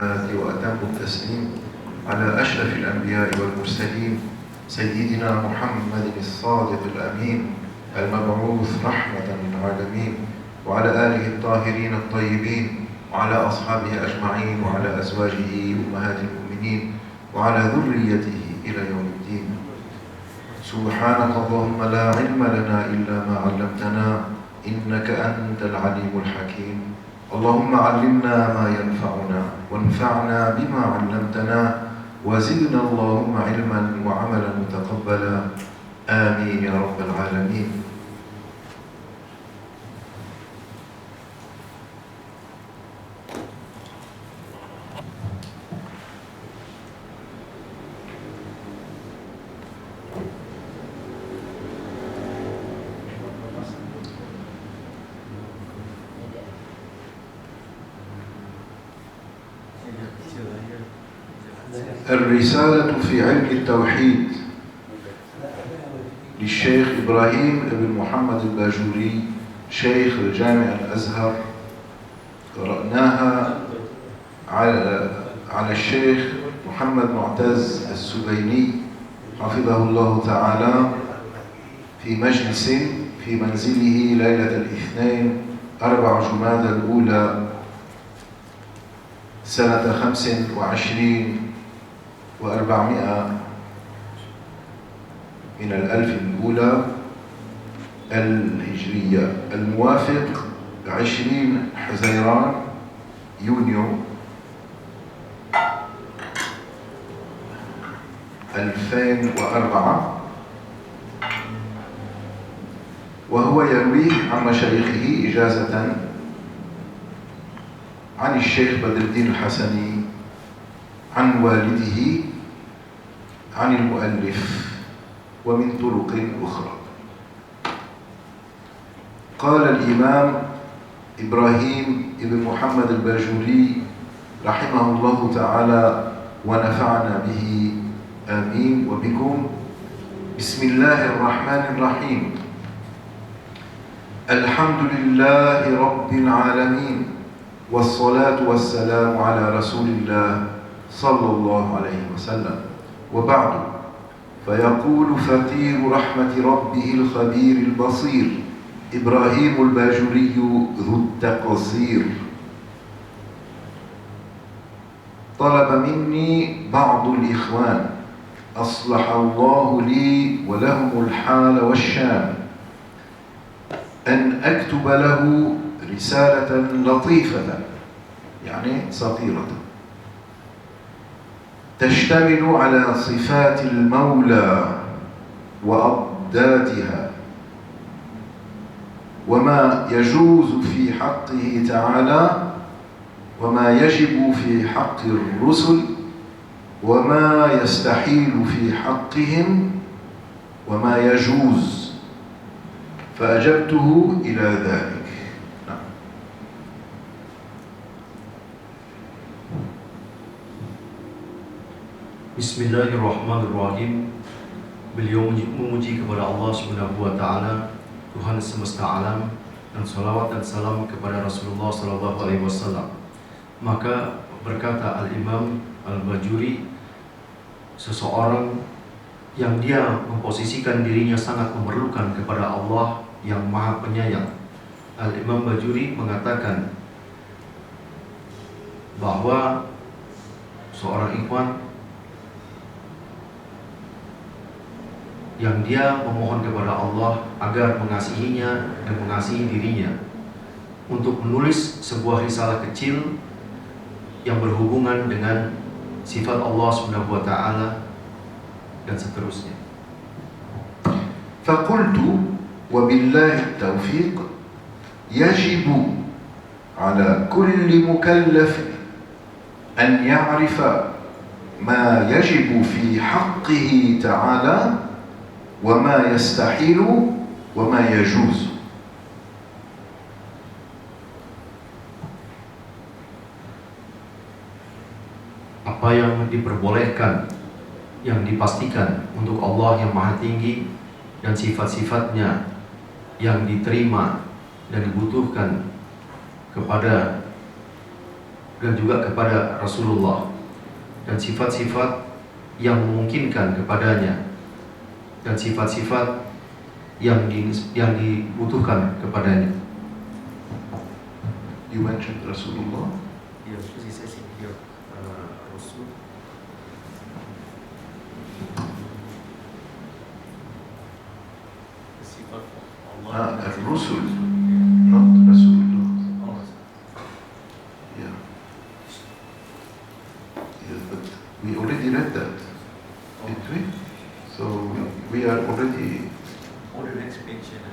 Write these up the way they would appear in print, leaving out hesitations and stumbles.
وأتم التسليم على أشرف الأنبياء والمرسلين سيدنا محمد الصادق الأمين المبعوث رحمة للعالمين، وعلى آله الطاهرين الطيبين، وعلى أصحابه أجمعين، وعلى أزواجه أمهات المؤمنين، وعلى ذريته إلى يوم الدين. سبحانك اللهم لا علم لنا إلا ما علمتنا إنك أنت العليم الحكيم. اللهم علمنا ما ينفعنا وانفعنا بما علمتنا وزدنا اللهم علما وعملا متقبلا، آمين يا رب العالمين. الرسالة في علم التوحيد للشيخ إبراهيم بن محمد الباجوري شيخ الجامع الأزهر. قرأناها على الشيخ محمد معتز السبيني حفظه الله تعالى في مجلس في منزله ليلة الاثنين 4 جمادى الأولى سنة 25 و400 من الألف الأولى الهجرية، الموافق 20 حزيران يونيو 2004. وهو يرويه عن مشايخه إجازة عن الشيخ بدر الدين الحسني عن والده عن المؤلف ومن طرق أخرى. قال الإمام إبراهيم بن محمد الباجوري رحمه الله تعالى ونفعنا به آمين وبكم. بسم الله الرحمن الرحيم. الحمد لله رب العالمين، والصلاة والسلام على رسول الله صلى الله عليه وسلم، وبعد. فيقول فتير رحمة ربه الخبير البصير إبراهيم الباجوري ذو التقصير: طلب مني بعض الإخوان أصلح الله لي ولهم الحال والشام أن أكتب له رسالة لطيفة، يعني صغيرة، تشتمل على صفات المولى وأضدادها وما يجوز في حقه تعالى وما يجب في حق الرسل وما يستحيل في حقهم وما يجوز، فأجبته إلى ذلك. Bismillahirrahmanirrahim. Beliau memuji kepada Allah Subhanahu wa taala, Tuhan semesta alam, dan salawat dan salam kepada Rasulullah sallallahu alaihi wasallam. Maka berkata Al-Imam Al-Bajuri, seseorang yang dia memposisikan dirinya sangat memerlukan kepada Allah yang Maha Penyayang. Al-Imam Bajuri mengatakan bahwa seorang ikhwan yang dia memohon kepada Allah agar mengasihinya dan mengasihi dirinya untuk menulis sebuah risalah kecil yang berhubungan dengan sifat Allah Subhanahu wa taala dan seterusnya. Faqultu wa billahi taufiq yajibu ala kulli mukallaf an ya'rifa ma yajibu fi haqqihi ta'ala وما يستحيل وما يجوز. Apa yang diperbolehkan, yang dipastikan untuk Allah yang Maha Tinggi, dan sifat-sifatnya yang diterima dan dibutuhkan kepada dan juga kepada Rasulullah, dan sifat-sifat yang memungkinkan kepadanya dan sifat-sifat yang dibutuhkan kepadanya. You mentioned Rasulullah. Ya, seperti saya sini Rasul. Sifat Allah. Al-Rusul, not Rasulullah. Yeah. Yeah, but we already read that, didn't we? So we are already. Oh, the next page. Yeah.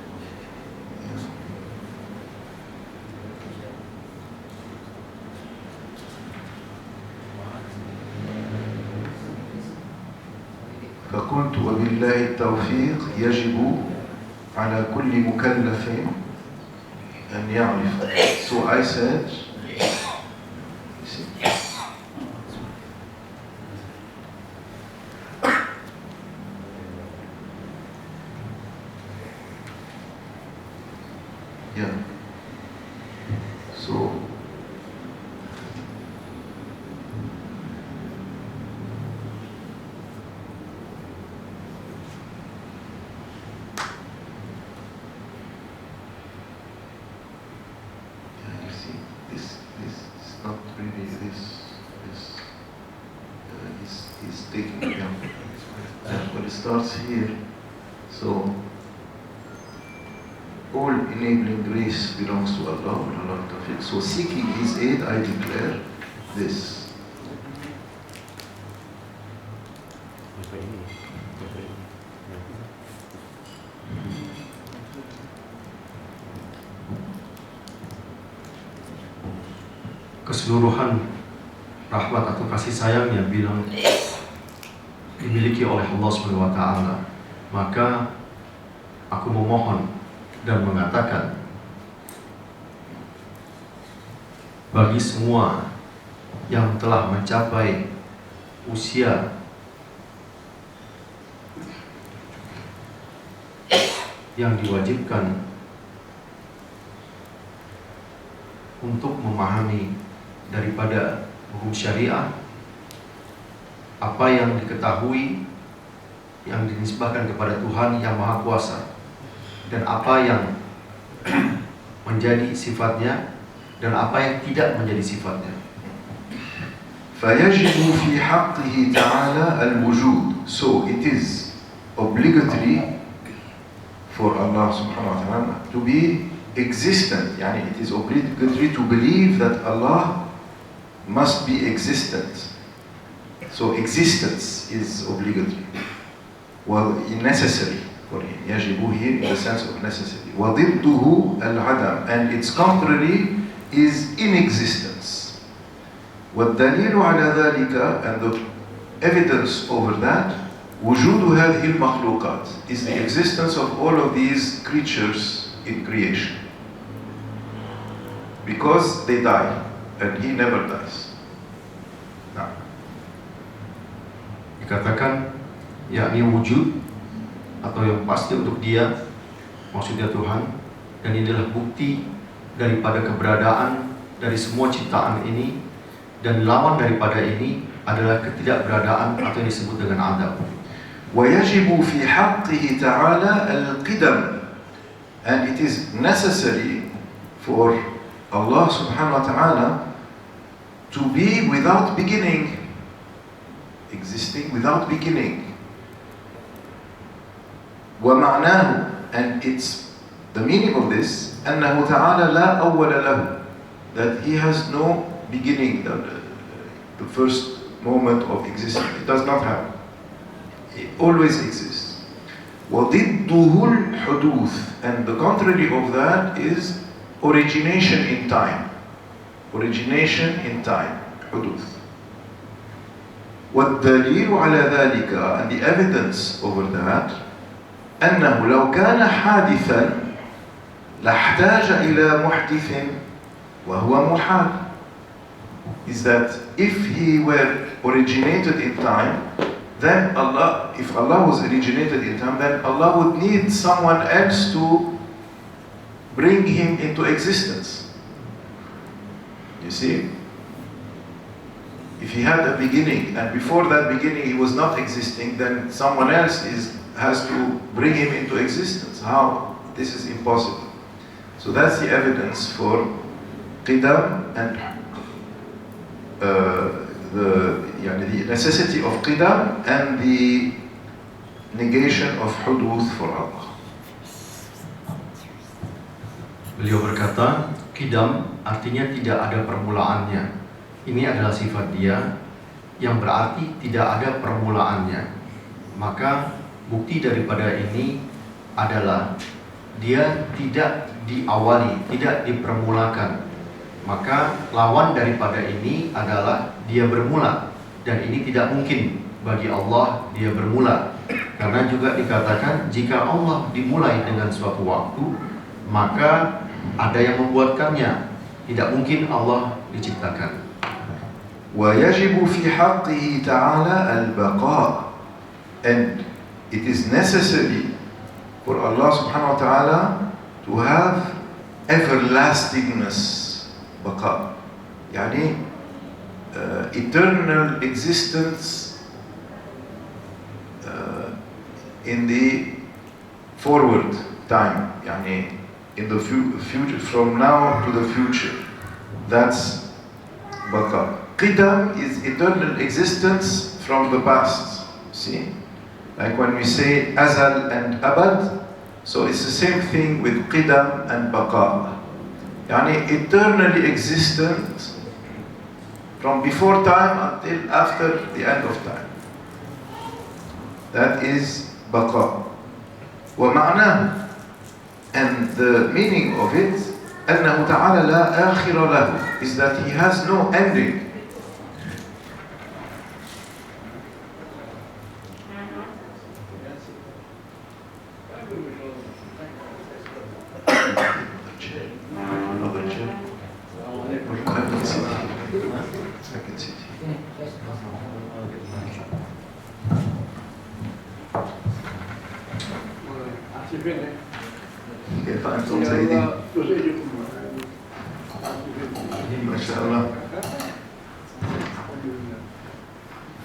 فقلت وبالله التوفيق يجب على كل مكلف أن يعرف. So I said, yeah. So you see, this is not really this is taking down. But it starts here. So all enabling grace belongs to Allah. So seeking His aid, I declare this. Keseluruhan rahmat atau kasih sayangnya bilang dimiliki oleh Allah Subhanahu wa taala, maka aku memohon dan mengatakan bagi semua yang telah mencapai usia yang diwajibkan untuk memahami daripada hukum syariah, apa yang diketahui yang dinisbahkan kepada Tuhan yang Maha Kuasa, dan apa yang menjadi sifatnya dan apa yang tidak menjadi sifatnya. فيجب في حقه تعالى الوجود. So it is obligatory for Allah subhanahu wa ta'ala to be existent. يعني it is obligatory to believe that Allah must be existent. So existence is obligatory. Well, necessary for him. يجب here in the sense of necessity. وضده العدم, and its contrary is inexistence. والدليل على ذلك, and the evidence over that, وجود هذه المخلوقات, is the existence of all of these creatures in creation. Because they die, and He never dies. Nah. Dikatakan yakni wujud atau yang pasti untuk Dia, maksudnya Tuhan, dan inilah bukti daripada keberadaan dari semua ciptaan ini, dan lawan daripada ini adalah ketidakberadaan atau yang disebut dengan adam. ويجب في حقه تعالى القدم, and it is necessary for Allah subhanahu wa ta'ala to be without beginning, existing without beginning. ومعناه, and it's the meaning of this, أنه تعالى لا أول له, that He has no beginning, the first moment of existence. It does not have. It always exists. وضده الحدوث, and the contrary of that is origination in time. Origination in time, حدوث. والدليل على ذلك, and the evidence over that, أنه لو كان حادثا لاحتاج إلى محدث وهو محال, is that if He were originated in time, then Allah, if Allah was originated in time, then Allah would need someone else to bring Him into existence. You see? If he had a beginning and before that beginning he was not existing, then someone else has to bring him into existence. How? This is impossible. So that's the evidence for qidam and the necessity of qidam and the negation of huduth for Allah. Beliau berkata, qidam artinya tidak ada permulaannya. Ini adalah sifat dia yang berarti tidak ada permulaannya. Maka bukti daripada ini adalah dia tidak diawali, tidak dipermulakan. Maka lawan daripada ini adalah dia bermula, dan ini tidak mungkin bagi Allah dia bermula. Karena juga dikatakan jika Allah dimulai dengan suatu waktu, maka ada yang membuatkannya. Tidak mungkin Allah diciptakan. وَيَجِبُ فِي حَقِّهِ تَعَالَى الْبَقَاء, and it is necessary for Allah subhanahu wa ta'ala to have everlastingness. بقاء يعني eternal existence in the forward time, يعني in the future, from now to the future. That's بقاء. قدم is eternal existence from the past. See, like when we say azal and abad, so it's the same thing with qidam and baqa. Yani eternally existent from before time until after the end of time. That is baqa. ومعناه, and the meaning of it, أنه تعالى لا آخر له, is that he has no ending. كيف أنتم سيدي؟ ما شاء الله.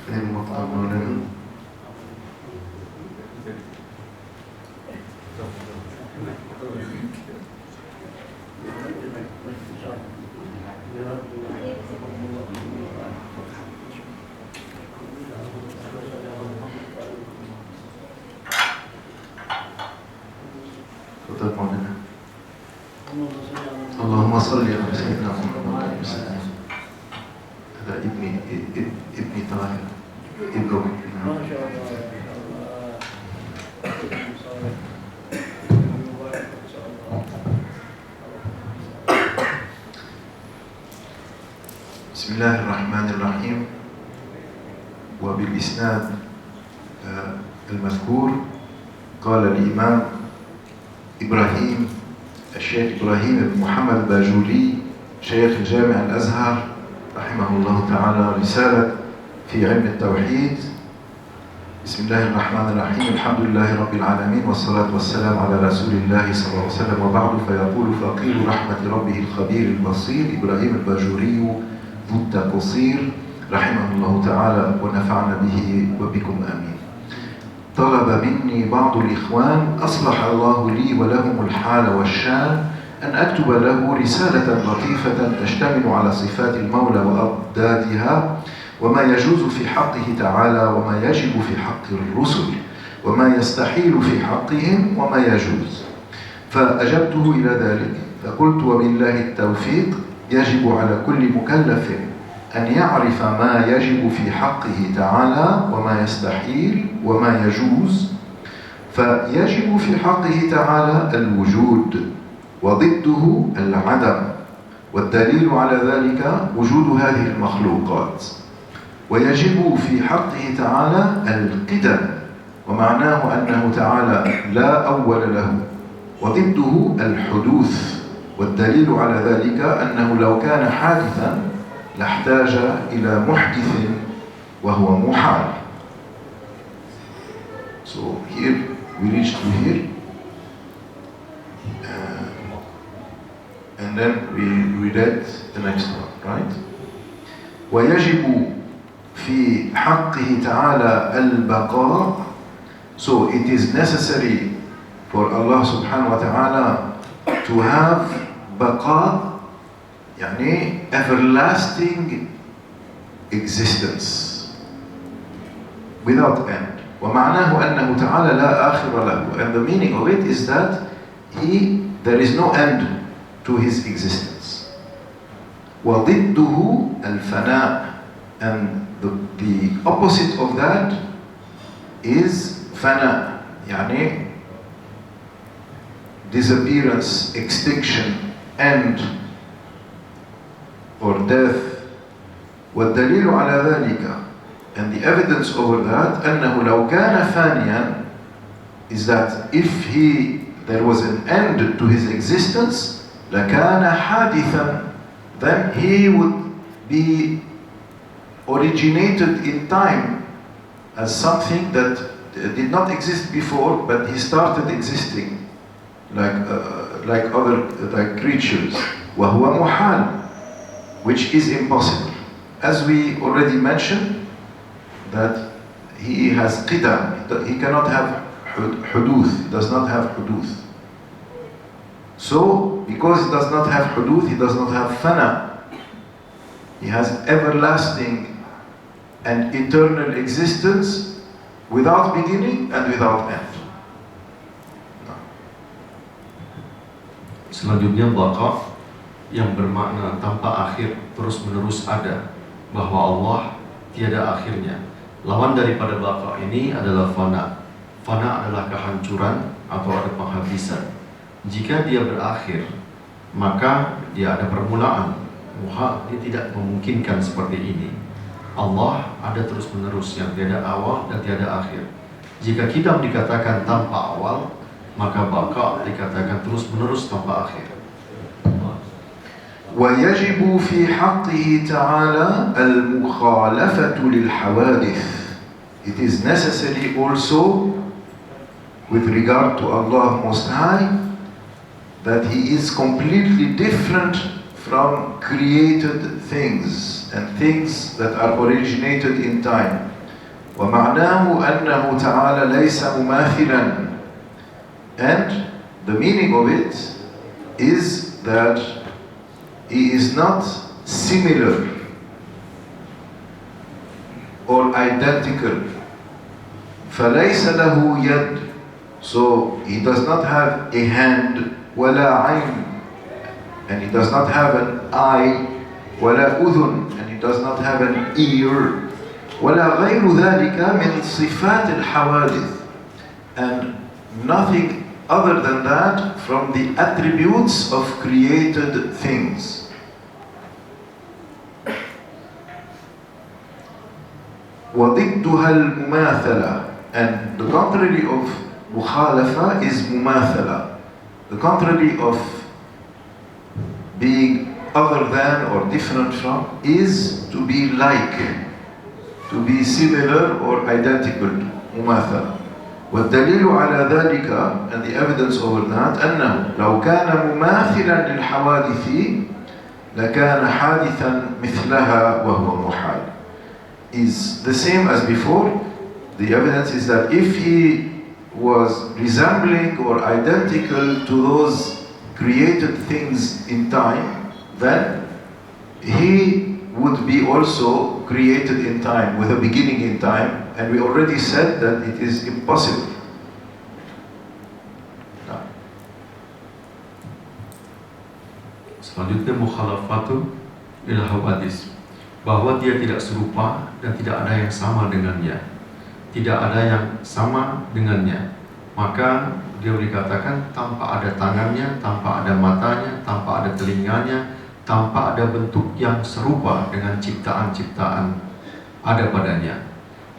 المطعم مولانا. تفضل مولانا. اللهم صل على سيدنا محمد وسلم. هذا ابني طاهر ابنه. ما شاء الله. بسم الله الرحمن الرحيم. وبالإسناد المذكور قال الإمام إبراهيم، الشيخ إبراهيم بن محمد الباجوري شيخ الجامع الأزهر رحمه الله تعالى رسالة في علم التوحيد. بسم الله الرحمن الرحيم. الحمد لله رب العالمين والصلاة والسلام على رسول الله صلى الله عليه وسلم. وبعد، فيقول فقير رحمة ربه الخبير البصير إبراهيم الباجوري ذو التقصير رحمه الله تعالى ونفعنا به وبكم آمين. طلب مني بعض الإخوان أصلح الله لي ولهم الحال والشان أن أكتب له رسالة لطيفة تشتمل على صفات المولى وأضدادها، وما يجوز في حقه تعالى، وما يجب في حق الرسل، وما يستحيل في حقهم، وما يجوز. فأجبته إلى ذلك فقلت وبالله التوفيق، يجب على كل مكلف أن يعرف ما يجب في حقه تعالى وما يستحيل وما يجوز. فيجب في حقه تعالى الوجود وضده العدم، والدليل على ذلك وجود هذه المخلوقات. ويجب في حقه تعالى القدم، ومعناه أنه تعالى لا أول له، وضده الحدوث، والدليل على ذلك أنه لو كان حادثا لاحتاج إلى محدث وهو محال. So here we reach to here, and then we read the next one, right? ويجب في حقه تعالى البقاء. So it is necessary for Allah subhanahu wa ta'ala to have baqa, يعني everlasting existence without end. ومعناه أنه تعالى لا آخر له. And the meaning of it is that there is no end to his existence. وضده الفناء, and the opposite of that is fana, يعني disappearance, extinction, end, or death. والدليل على ذلك, and the evidence over that, أنه لو كان فانيا, is that if there was an end to his existence, لكان حادثا, then he would be originated in time as something that did not exist before, but he started existing like other creatures. وهو محال, which is impossible. As we already mentioned, that he has qidam, he cannot have huduth, he does not have huduth. So, because he does not have huduth, he does not have fana. He has everlasting and eternal existence without beginning and without end. Selanjutnya baqa yang bermakna tanpa akhir, terus menerus ada, bahwa Allah tiada akhirnya. Lawan daripada baqa ini adalah fana. Fana adalah kehancuran atau ada penghabisan. Jika dia berakhir, maka dia ada permulaan. Muhal, dia tidak memungkinkan seperti ini. Allah ada terus menerus yang tiada awal dan tiada akhir. Jika qidam dikatakan tanpa awal, maka baqa dikatakan terus menerus tanpa akhir. ويجب في حقه تعالى المخالفة للحوادث. It is necessary also with regard to Allah Most High that He is completely different from created things and things that are originated in time. ومعناه أنه تعالى ليس مماثلا, and the meaning of it is that He is not similar or identical. فليس له يد, so he does not have a hand, ولا عين, and he does not have an eye, ولا أذن, and he does not have an ear, ولا غير ذلك من صفات الحوادث, and nothing other than that from the attributes of created things. وضدها المماثلة, and the contrary of مخالفة is مماثلة. The contrary of being other than or different from is to be like, to be similar or identical, مماثلة. والدليل على ذلك, and the evidence over that, أنه لو كان مماثلا للحوادث لكان حادثا مثلها وهو محال, is the same as before. The evidence is that if he was resembling or identical to those created things in time, then he would be also created in time, with a beginning in time, and we already said that it is impossible. Selanjutnya mukhalafatu lil hawadis, bahwa dia tidak serupa dan tidak ada yang sama dengannya. Tidak ada yang sama dengannya. Maka dia dikatakan tanpa ada tangannya, tanpa ada matanya, tanpa ada telinganya, tanpa ada bentuk yang serupa dengan ciptaan-ciptaan ada padanya.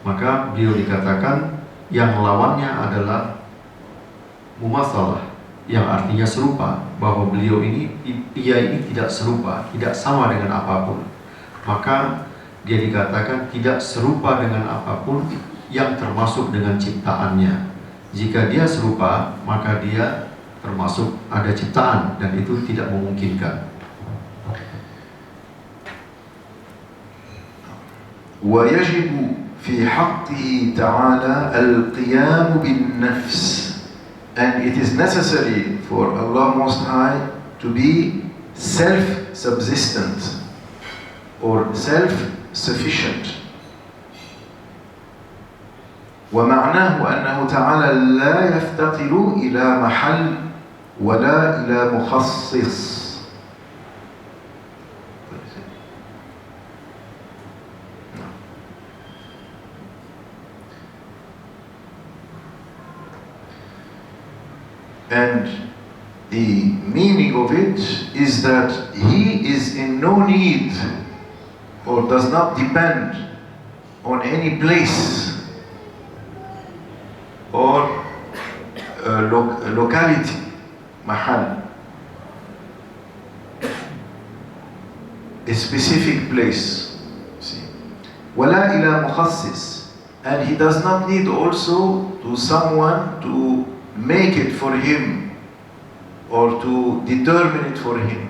Maka beliau dikatakan yang lawannya adalah mumatsalah, yang artinya serupa, bahwa beliau ini, dia ini tidak serupa, tidak sama dengan apapun. Maka dia dikatakan tidak serupa dengan apapun yang termasuk dengan ciptaannya. Jika dia serupa, maka dia termasuk ada ciptaan, dan itu tidak memungkinkan. ويجب في حقه تعالى القيام بالنفس, and it is necessary for Allah Most High to be self-subsistent or self-sufficient. ومعناه أنه تعالى لا يفتقر إلى محل ولا إلى مخصص. And the meaning of it is that he is in no need or does not depend on any place or locality, mahal, a specific place. See, ولا إلى مخصص, and he does not need also to someone to make it for him or to determine it for him,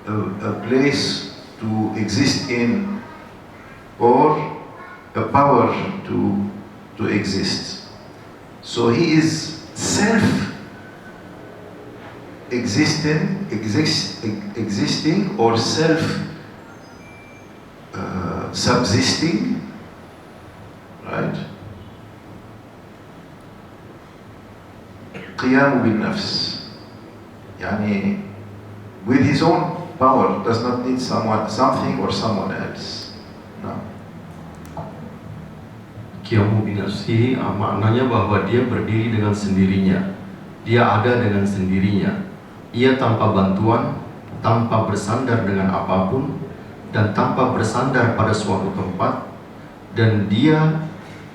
a place to exist in or a power to exist. So he is existing or subsisting, right? قيام بالنفس, يعني with his own power, does not need something or someone else. No. Qiyamu binafsihi maknanya bahwa dia berdiri dengan sendirinya, dia ada dengan sendirinya, ia tanpa bantuan, tanpa bersandar dengan apapun, dan tanpa bersandar pada suatu tempat, dan dia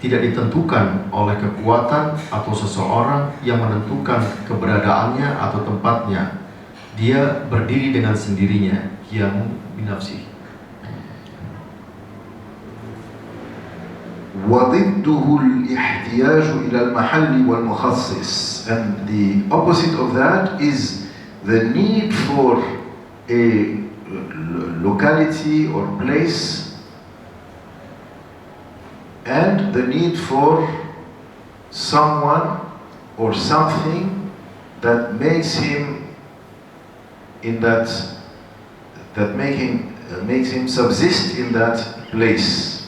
tidak ditentukan oleh kekuatan atau seseorang yang menentukan keberadaannya atau tempatnya. Dia berdiri dengan sendirinya, qiyamu binafsihi. وضده الاحتياج إلى المحل والمخصص, and the opposite of that is the need for a locality or place and the need for someone or something that makes him makes him subsist in that place.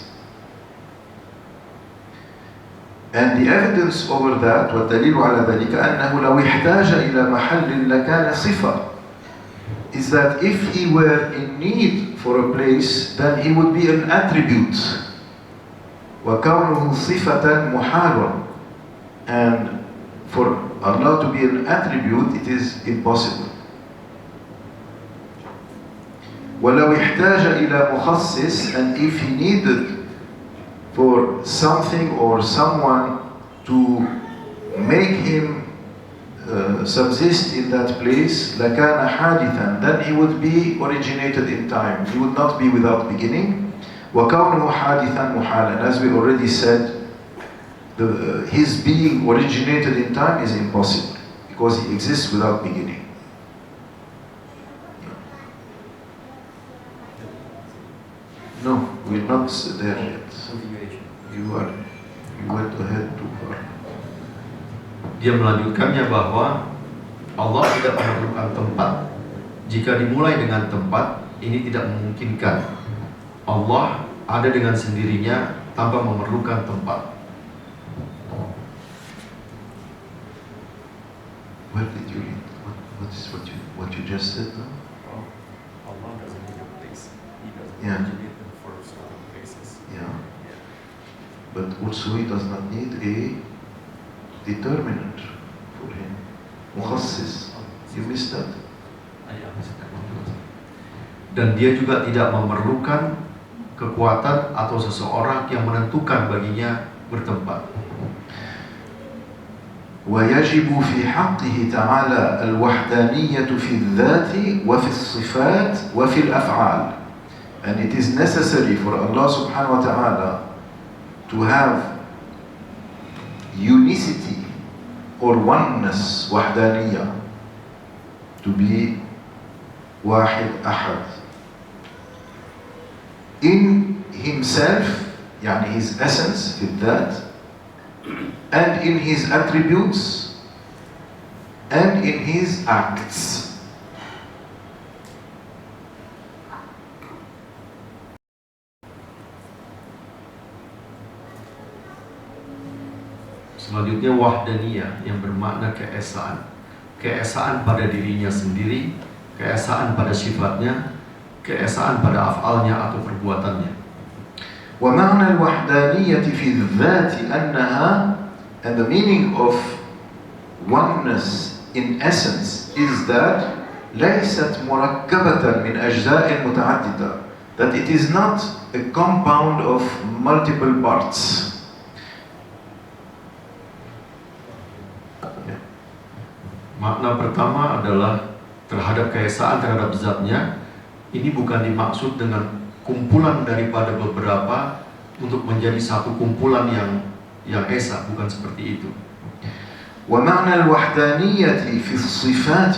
And the evidence over that, والدليل على ذلك أنه لو احتاج إلى محل لكان صفة, is that if he were in need for a place, then he would be an attribute. وكونه صفة محال, and for Allah to be an attribute, it is impossible. ولو احتاج إلى مخصص, and if he needed for something or someone to make him subsist in that place, لَكَانَ حَادِثًا, then he would be originated in time. He would not be without beginning. وَكَوْنُهُ حَادِثًا مُحَالًا, as we already said, his being originated in time is impossible because he exists without beginning. No, we're not there yet. You went ahead too far. Dia melanjutkannya bahwa Allah tidak memerlukan tempat. Jika dimulai dengan tempat, ini tidak memungkinkan. Allah ada dengan sendirinya tanpa memerlukan tempat. Where did you read? What you just said now? Allah doesn't need a place. He doesn't Yeah. need them for certain places. Yeah. But also he does not need a determinant for him. Mukhassis. You missed that? Dan dia juga tidak memerlukan kekuatan atau seseorang yang menentukan baginya bertempat. ويجب في حقه تعالى الوحدانية في الذات وفي الصفات وفي الأفعال. And it is necessary for Allah subhanahu wa ta'ala to have unicity or oneness, وحدانية, to be واحد أحد in himself, يعني his essence في الذات, and in his attributes, and in his acts. Selanjutnya wahdaniyah yang bermakna keesaan. Keesaan pada dirinya sendiri, keesaan pada sifatnya, keesaan pada afalnya atau perbuatannya. ومعنى الوحدانية في الذات أنها, and the meaning of oneness in essence is that ليست مركبة من أجزاء متعددة, that it is not a compound of multiple parts. Makna pertama adalah terhadap keesaan terhadap zatnya. Ini bukan dimaksud dengan kumpulan daripada beberapa untuk menjadi satu kumpulan yang esa, bukan seperti itu. ومعنى الوحدانية في الصفات,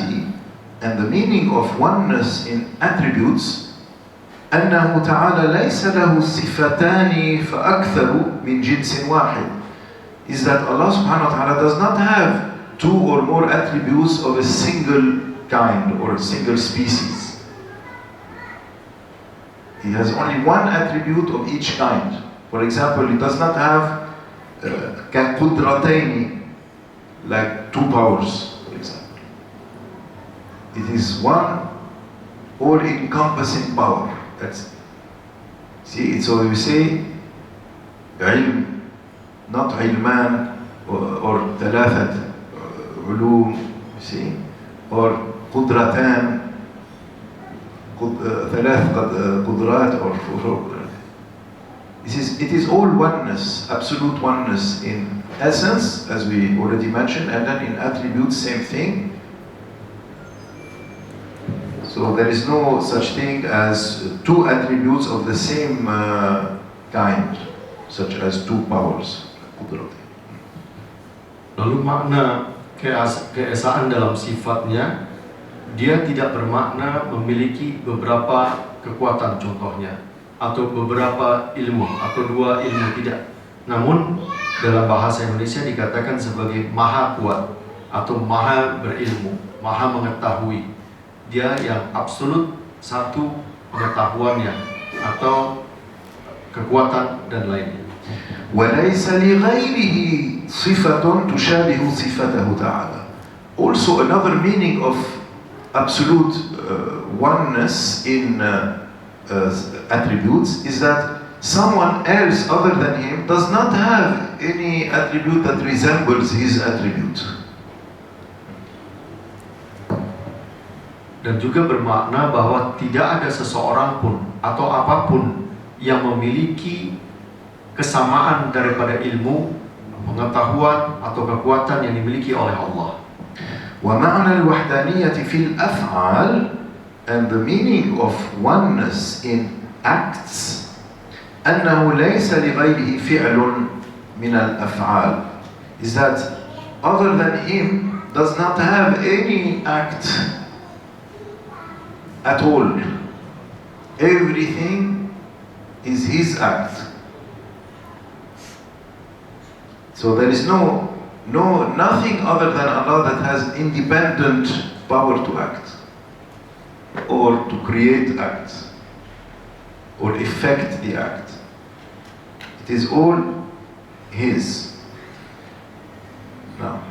and the meaning of oneness in attributes, أنه تعالى ليس له صفتان فأكثر من جنس واحد, is that Allah subhanahu wa ta'ala does not have two or more attributes of a single kind or a single species. He has only one attribute of each kind. For example, he does not have كقدرتين, like two powers, for example. It is one all-encompassing power. That's, see, so we say علم, not علمان or ثلاثة علوم, you see, or قدرتان, ثلاث قدرات, or it is all oneness, absolute oneness in essence, as we already mentioned, and then in attributes, same thing. So there is no such thing as two attributes of the same kind, such as two powers. Lalu makna keesaan dalam sifatnya, dia tidak bermakna memiliki beberapa kekuatan contohnya, atau beberapa ilmu, atau dua ilmu, tidak. Namun dalam bahasa Indonesia dikatakan sebagai maha kuat, atau maha berilmu, maha mengetahui. Dia yang absolut, satu pengetahuannya, atau kekuatan dan lainnya. وليس لغيره صفة تشابه صفته تعالى. Also another meaning of absolute oneness in attributes is that someone else other than him does not have any attribute that resembles his attribute. Dan juga bermakna bahwa tidak ada seseorang pun atau apapun yang memiliki kesamaan daripada ilmu, pengetahuan atau kekuatan yang dimiliki oleh Allah. ومعنى الوحدانية في الأفعال, and the meaning of oneness in acts, أنه ليس لغيره فعل من الأفعال, is that other than him does not have any act at all. Everything is his act. So there is nothing other than Allah that has independent power to act, or to create acts, or effect the act. It is all His. Now,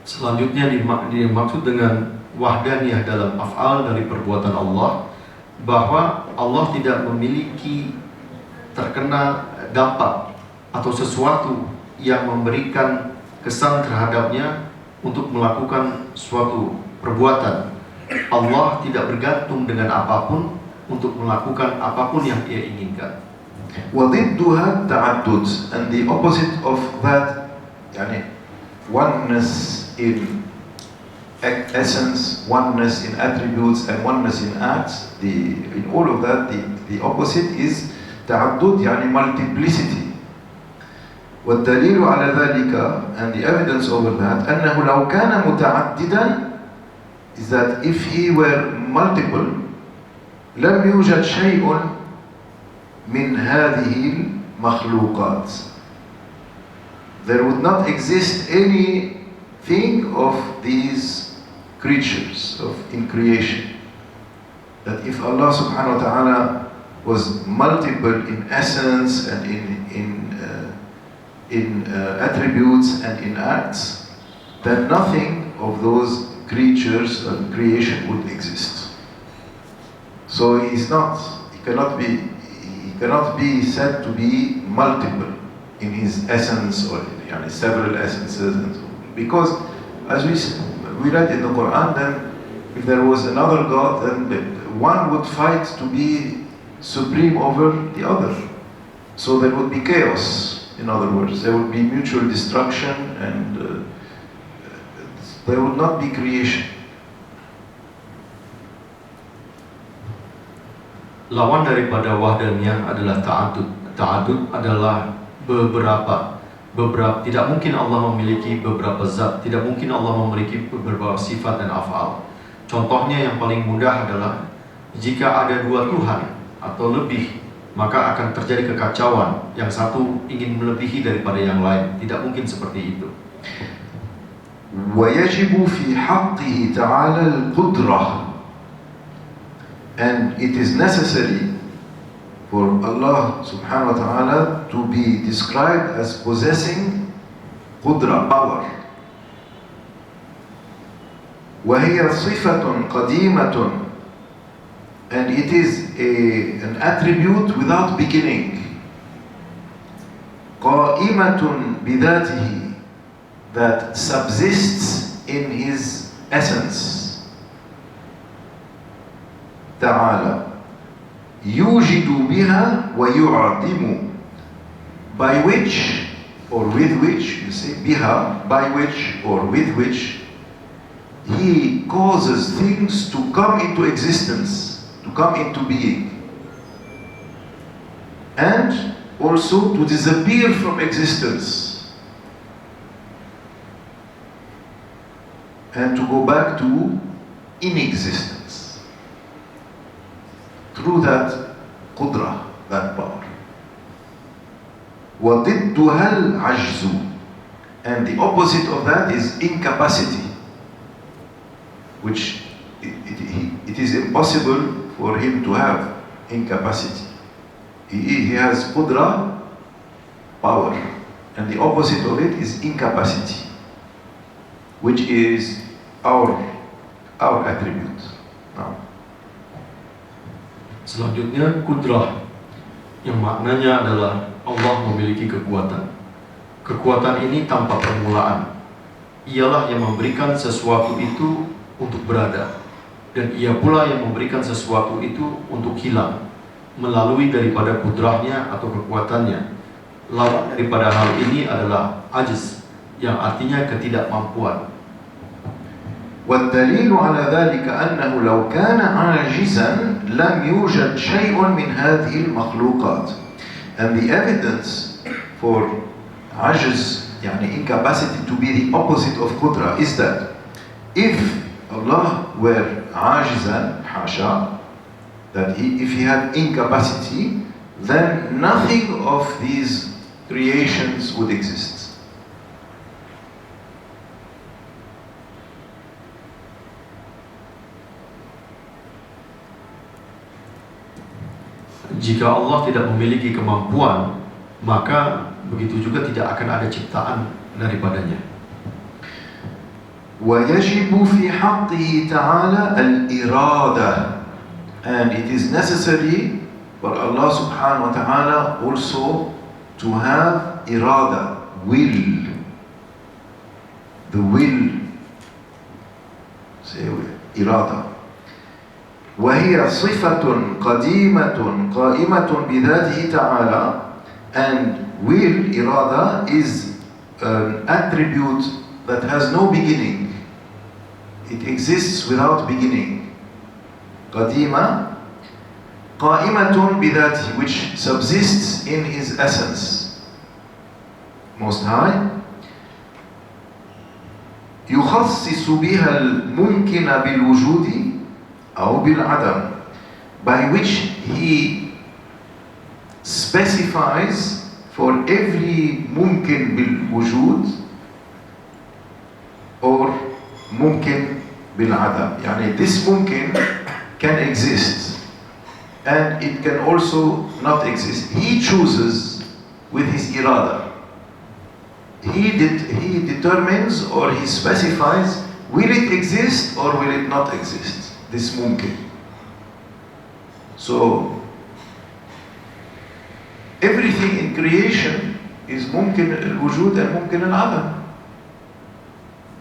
selanjutnya dimaksud dengan wahdaniyah dalam af'al dari perbuatan Allah, bahwa Allah tidak memiliki terkena dampak atau sesuatu yang memberikan kesan terhadapnya untuk melakukan suatu perbuatan. Allah tidak bergantung dengan apapun untuk melakukan apapun yang Ia inginkan. وضدها التعدد, and the opposite of that, يعني oneness in essence, oneness in attributes, and oneness in acts. In all of that, the opposite is تعدد, يعني multiplicity. والدليل على ذلك, and the evidence over that, أنه لو كان متعددا, is that if he were multiple, لم يوجد شيء من هذه المخلوقات. There would not exist anything of these creatures in creation. That if Allah subhanahu wa ta'ala was multiple in essence and in attributes and in acts, then nothing of those creatures and creation would exist. So he cannot be said to be multiple in his essence or in several essences, and so on. Because as we read in the Quran, then if there was another God, then one would fight to be supreme over the other. So there would be chaos, in other words. There would be mutual destruction and there would not be creation. Lawan daripada wahdaniyah adalah ta'adud. Ta'adud adalah beberapa. Tidak mungkin Allah memiliki beberapa zat. Tidak mungkin Allah memiliki beberapa sifat dan af'al. Contohnya yang paling mudah adalah jika ada dua Tuhan atau lebih, maka akan terjadi kekacauan. Yang satu ingin melebihi daripada yang lain. Tidak mungkin seperti itu. وَيَجِبُ فِي حَقِّهِ تَعَالَى الْقُدْرَةِ, and it is necessary for Allah subhanahu wa ta'ala to be described as possessing qudra, power. وَهِيَ صِفَةٌ قَدِيمَةٌ, and it is an attribute without beginning. قَائِمَةٌ بِذَاتِهِ, that subsists in his essence. تعالى يوجد بها ويعدم, by which or with which, you say بها, by which or with which he causes things to come into existence, to come into being, and also to disappear from existence, and to go back to inexistence through that qudra, that power. وَضِدُّهَا الْعَجْزُ, and the opposite of that is incapacity, which it is impossible for him to have incapacity. He has qudra, power, and the opposite of it is incapacity, which is our attribute. Now, selanjutnya kudrah, yang maknanya adalah Allah memiliki kekuatan. Kekuatan ini tanpa permulaan. Ialah yang memberikan sesuatu itu untuk berada, dan ia pula yang memberikan sesuatu itu untuk hilang melalui daripada kudrahnya atau kekuatannya. Lawan daripada hal ini adalah ajiz, yang artinya ketidakmampuan. والدليل على ذلك أنه لو كان عاجزا لم يوجد شيء من هذه المخلوقات. And the evidence for عجز, يعني incapacity, to be the opposite of qudra, is that if Allah were عاجزا, حاشا, that if he had incapacity, then nothing of these creations would exist. Jika Allah tidak memiliki kemampuan, maka begitu juga tidak akan ada ciptaan daripadanya. وَيَجِبُ فِي حَقِّهِ تَعَالَى الْإِرَادَةِ, and it is necessary for Allah subhanahu wa ta'ala also to have irada, will. The will, say irada. وهي صفة قديمة قائمة بذاته تعالى, and will, irada, is an attribute that has no beginning. It exists without beginning. قديمة قائمة بذاته, which subsists in his essence, Most High. يخصص بها الممكن بالوجود أو بالعدم, by which he specifies for every mumkin bil wujud or mumkin bil adam. Yani this mumkin can exist and it can also not exist. He chooses with his irada. He determines or he specifies, will it exist or will it not exist, this mumkin. So everything in creation is mumkin al-wujud and mumkin al-adam.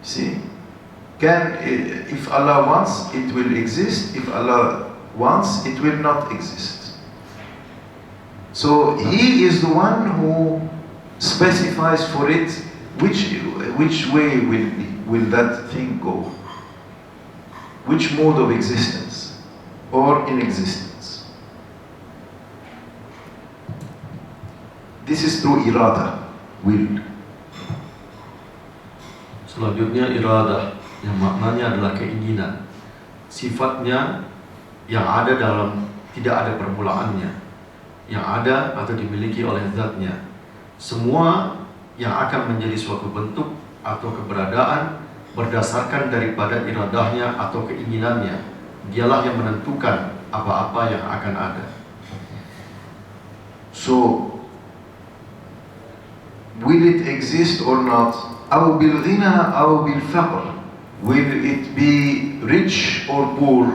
See? If Allah wants, it will exist. If Allah wants, it will not exist. So He is the one who specifies for it which way will that thing go, which mode of existence or inexistence. This is through irada, will. Selanjutnya iradah, yang maknanya adalah keinginan. Sifatnya yang ada dalam tidak ada permulaannya, yang ada atau dimiliki oleh zatnya. Semua yang akan menjadi suatu bentuk atau keberadaan berdasarkan daripada iradahnya atau keinginannya. Dialah yang menentukan apa-apa yang akan ada. So, will it exist or not? أو بالغنى أو بالفقر. Will it be rich or poor?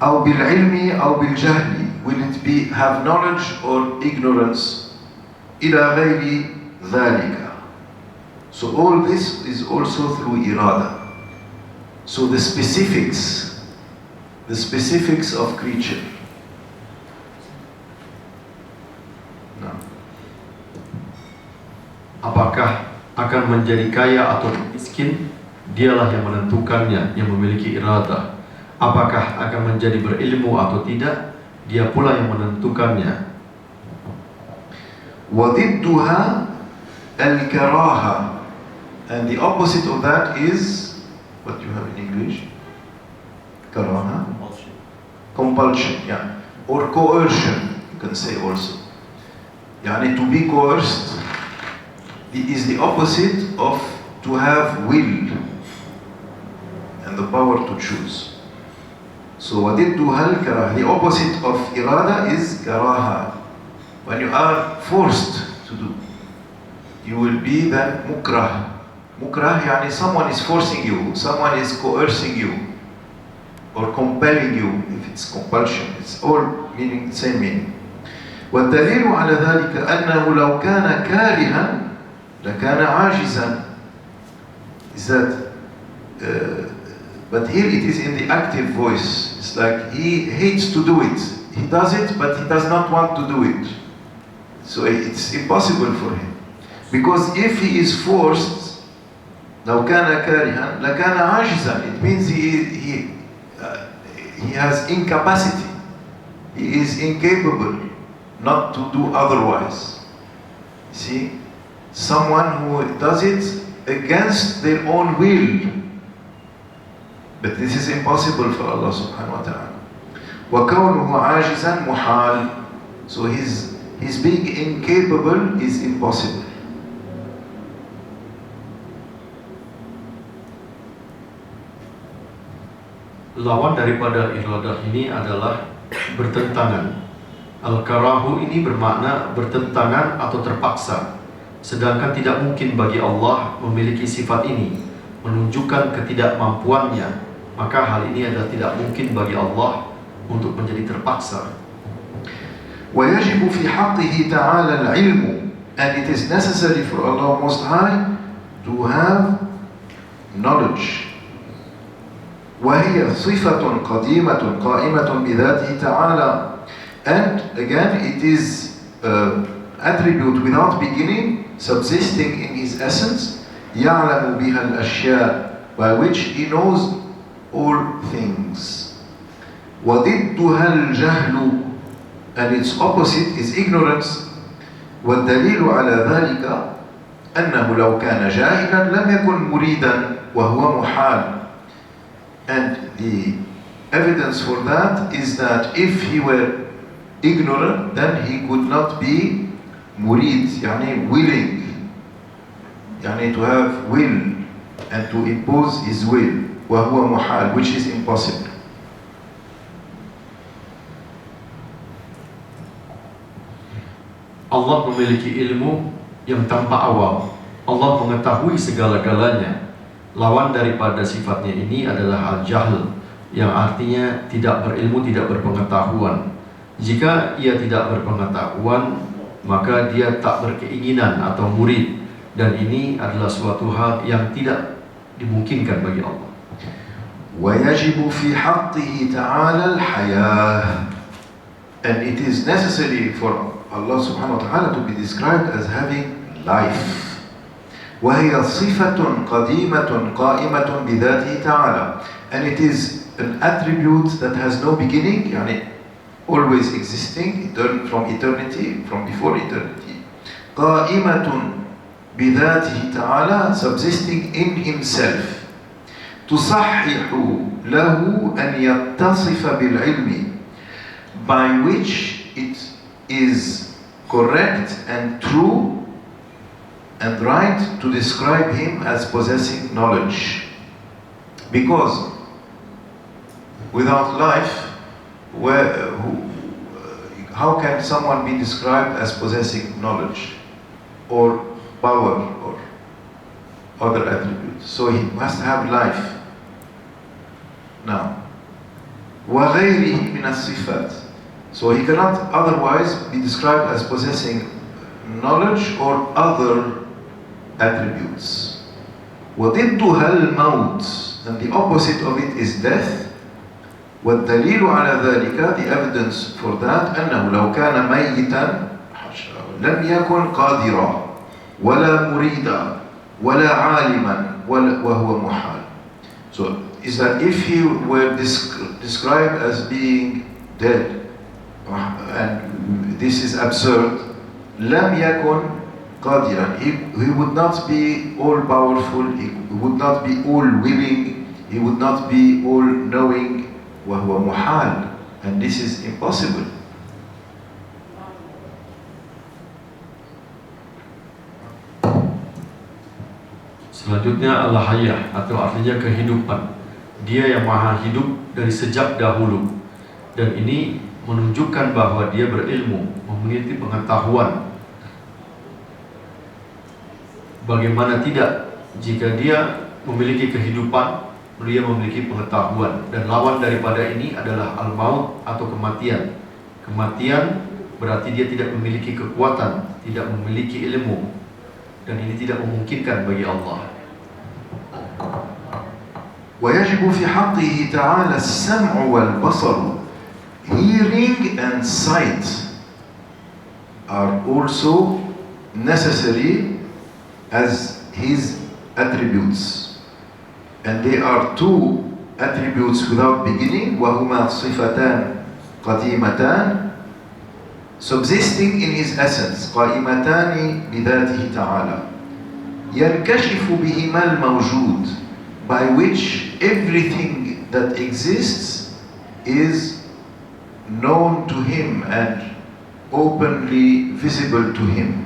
أو بالعلم أو بالجهل. Will it have knowledge or ignorance? إلى غير ذلك. So all this is also through irada. So the specifics of creature. No. Apakah akan menjadi kaya atau miskin? Dialah yang menentukannya, yang memiliki iradah. Apakah akan menjadi berilmu atau tidak? Dia pula yang menentukannya. وَضِدُّهَا الْكَرَاهَةِ. And the opposite of that is, what you have in English? Karaha? Compulsion. Compulsion, yeah. Or coercion, you can say also. Yani to be coerced is the opposite of to have will and the power to choose. So وَضِدُّهَا الْكَرَاهَةِ. The opposite of irada is karaha. When you are forced to do, you will be then mukrah. Mukrah yani someone is forcing you, someone is coercing you or compelling you. If it's compulsion, it's all meaning the same meaning. والدليل على ذلك أنه لو كان كارها لكان عاجزا. Is that but here it is in the active voice. It's like he hates to do it. He does it, but he does not want to do it. So it's impossible for him. Because if he is forced, لو كان كارها لكان عاجزا. It means he has incapacity. He is incapable not to do otherwise. See, someone who does it against their own will. But this is impossible for Allah subhanahu wa ta'ala. وَكَوْنُهُ عَاجِزًا مُحَالٍ. So his being incapable is impossible. Lawan daripada iradah ini adalah bertentangan. Al-karahu ini bermakna bertentangan atau terpaksa. Sedangkan tidak mungkin bagi Allah memiliki sifat ini, menunjukkan ketidakmampuannya. Maka hal ini adalah tidak mungkin bagi Allah untuk menjadi terpaksa. وَيَجِبُ فِي حَقِّهِ تَعَالَى الْعِلْمُ. And it is necessary for Allah Most High to have knowledge. وَهِيَ صِفَةٌ قَدِيمَةٌ قَائِمَةٌ بِذَاتِهِ تَعَالَى. And again, it is attribute without beginning, subsisting in His essence. يَعْلَمُ بِهَا الْأَشْيَاء. By which He knows all things. وَضِدُّهَا الْجَهْلُ. And its opposite is ignorance. وَالدَّلِيلُ عَلَى ذَلِكَ أَنَّهُ لَوْ كَانَ جَاهِلًا لَمْ يَكُنْ مُرِيدًا وَهُوَ مُحَالٌ. And the evidence for that is that if he were ignorant, then he could not be murid, yani willing, yani to have will and to impose his will, وهو محال, which is impossible. Allah memiliki ilmu yang tanpa awal. Allah mengetahui segala-galanya. Lawan daripada sifatnya ini adalah al-jahl, yang artinya tidak berilmu, tidak berpengetahuan. Jika ia tidak berpengetahuan, maka dia tak berkeinginan atau murid, dan ini adalah suatu hal yang tidak dimungkinkan bagi Allah. ويجب في حقه تعالى الحياة, and it is necessary for Allah subhanahu wa ta'ala to be described as having life. وهي صفة قديمة قائمة بذاته تعالى, and it is an attribute that has no beginning, يعني always existing from eternity, from before eternity. قائمة بذاته تعالى, subsisting in himself. تصحح له أن يتصف بالعلم, by which it is correct and true and right to describe him as possessing knowledge. Because without life, how can someone be described as possessing knowledge or power or other attributes? So he must have life. Now, وغيره من الصفات, so he cannot otherwise be described as possessing knowledge or other attributes. وضدها الموت, and the opposite of it is death. والدليل على ذلك, the evidence for that, أنه لو كان ميتا لم يكن قادرا ولا مريدا ولا عالما وهو محال. So is that if he were described as being dead, and this is absurd, لم يكن قادرا, he would not be all powerful, he would not be all willing, he would not be all knowing, وهو محال, and this is impossible. Selanjutnya al-hayah, atau artinya kehidupan. Dia yang maha hidup dari sejak dahulu, dan ini menunjukkan bahwa dia berilmu, memiliki pengetahuan. Bagaimana tidak, jika dia memiliki kehidupan, dia memiliki pengetahuan, dan lawan daripada ini adalah al-maut atau kematian. Kematian berarti dia tidak memiliki kekuatan, tidak memiliki ilmu, dan ini tidak memungkinkan bagi Allah. ويجب في حقه تعالى السمع والبصر, hearing and sight are also necessary as his attributes, and they are two attributes without beginning, وهما صفتان قديمتان subsisting in his essence, قائمتان بذاته تعالى, ينكشف بهما الموجود, by which everything that exists is known to him and openly visible to him.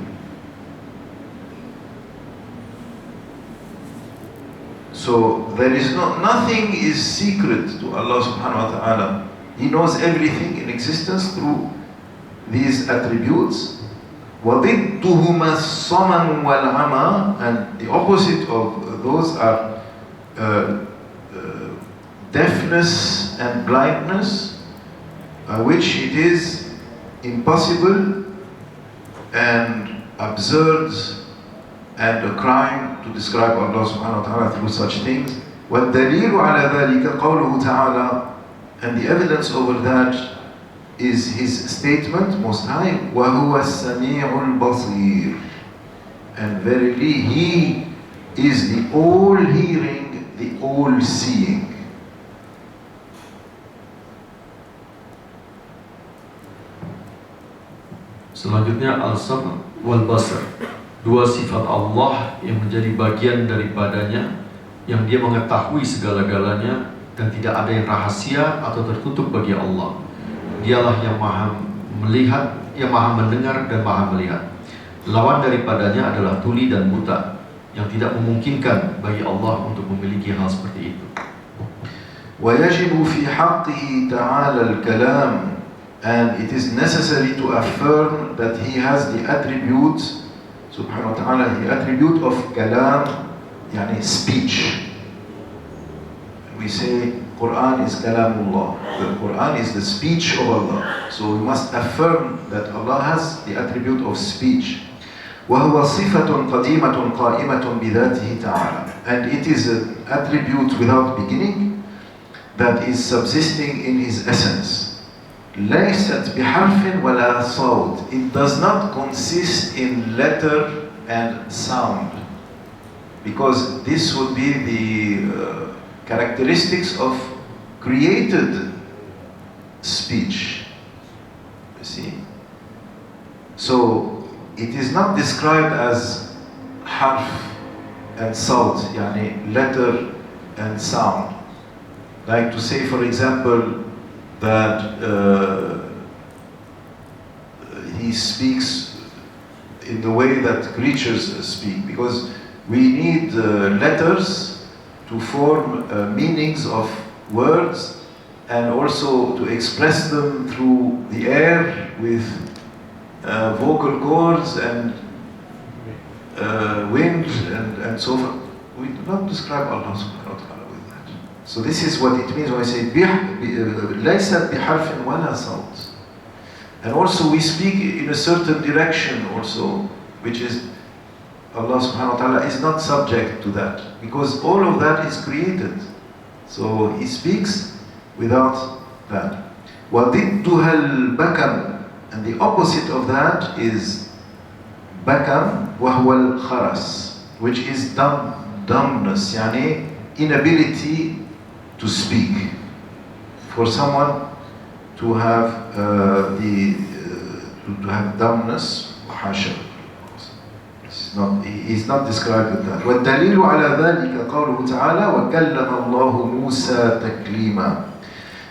So there is nothing is secret to Allah subhanahu wa ta'ala. He knows everything in existence through these attributes. وَضِدُّهُمَا الصَّمَمُ وَالْعَمَى, and the opposite of those are deafness and blindness, which it is impossible and absurd and a crime to describe Allah subhanahu wa ta'ala through such things. وَالدَّلِيلُ عَلَى ذَلِكَ قَوْلُهُ تَعَالَى, and the evidence over that is his statement, Most High, وَهُوَ السَّمِيعُ الْبَصِيرُ, and verily he is the all-hearing, the all-seeing. Selanjutnya al-sam' wal basar, dua sifat Allah yang menjadi bagian daripadanya, yang dia mengetahui segala-galanya dan tidak ada yang rahasia atau tertutup bagi Allah. Dialah yang maha melihat, yang maha mendengar dan maha melihat. Lawan daripadanya adalah tuli dan buta, yang tidak memungkinkan bagi Allah untuk memiliki hal seperti itu. ويجب في حقه تعالى الكلام, and it is necessary to affirm that he has the attribute, subhanahu wa ta'ala, the attribute of kalam, yani speech. We say Quran is kalamullah. The Quran is the speech of Allah. So we must affirm that Allah has the attribute of speech. وهو صفة قديمة قائمة بذاته تعالى. And it is an attribute without beginning that is subsisting in His essence. ليست بحرف ولا صوت. It does not consist in letter and sound, because this would be the characteristics of created speech. You see? So it is not described as harf and sawt, yani letter and sound. Like to say, for example, that he speaks in the way that creatures speak, because we need letters to form meanings of words, and also to express them through the air with vocal cords and wind and so forth. We do not describe Allah subhanahu wa ta'ala with that. So this is what it means when I say لَيْسَتْ بِحَرْفٍ وَلَا صَوْتٍ. And also we speak in a certain direction also, which is Allah subhanahu wa ta'ala is not subject to that, because all of that is created. So He speaks without that. وَضِدُّهَا الْبَكَمْ, and the opposite of that is bakam, وَهُوَ الْخَرَسِ, which is dumbness, yani inability to speak. For someone to have to have dumbness, hasha. He is not described with that. وَالدَّلِيلُ عَلَى ذَلِكَ قَوْلُهُ تَعَالَى وَكَلَّمَ اللَّهُ مُوسَى تَكْلِيمًا.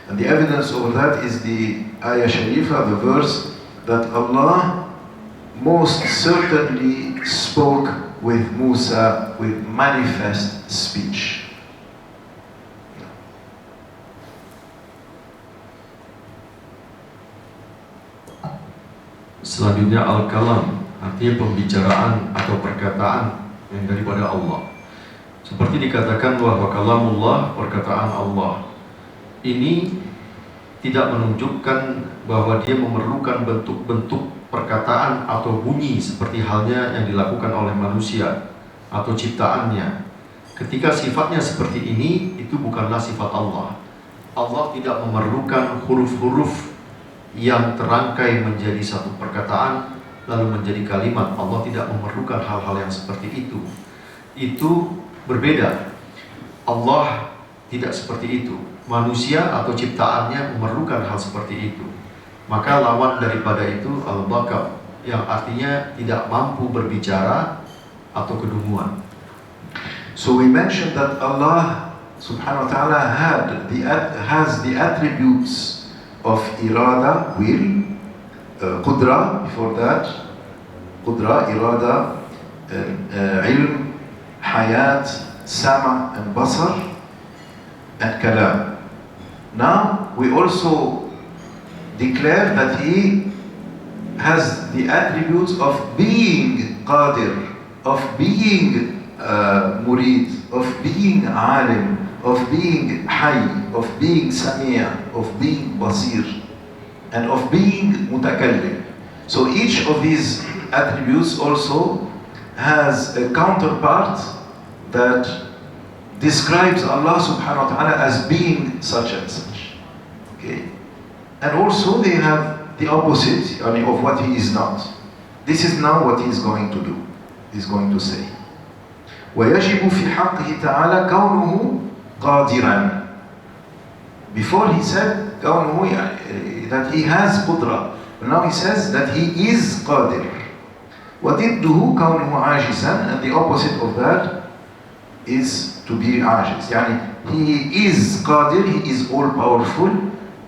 And the evidence of that is the ayah sharifa, the verse that Allah most certainly spoke with Musa with manifest speech. Selanjutnya al-kalam, artinya pembicaraan atau perkataan yang daripada Allah. Seperti dikatakan bahwa kalamullah, perkataan Allah, ini tidak menunjukkan bahwa dia memerlukan bentuk-bentuk perkataan atau bunyi seperti halnya yang dilakukan oleh manusia atau ciptaannya. Ketika sifatnya seperti ini, itu bukanlah sifat Allah. Allah tidak memerlukan huruf-huruf yang terangkai menjadi satu perkataan lalu menjadi kalimat. Allah tidak memerlukan hal-hal yang seperti itu. Itu berbeda. Allah tidak seperti itu. Manusia atau ciptaannya memerlukan hal seperti itu. Maka lawan daripada itu al-bakam, yang artinya tidak mampu berbicara atau kedunguan. So we mentioned that Allah subhanahu wa ta'ala has the attributes of irada, will, qudra, before that, qudra, irada, ilm, hayat, sama and basar, and kalam. Now we also declare that He has the attributes of being qadir, of being murid, of being alim, of being hayy, of being sami'a, of being basir, and of being mutakallim. So each of these attributes also has a counterpart that describes Allah subhanahu wa ta'ala as being such and such. Okay? And also they have the opposite of what He is not. This is now what He is going to do. He is going to say. وَيَجِبُ فِي حَقِّهِ تَعَالَى كَوْنُهُ قَادِرًا. Before He said كَوْنُهُ, that He has qudra. Now He says that He is qadir. وَضِدُّهُ كَوْنُهُ عَاجِزًا, and the opposite of that is to be ajiz. يعني He is Qadir, He is all powerful,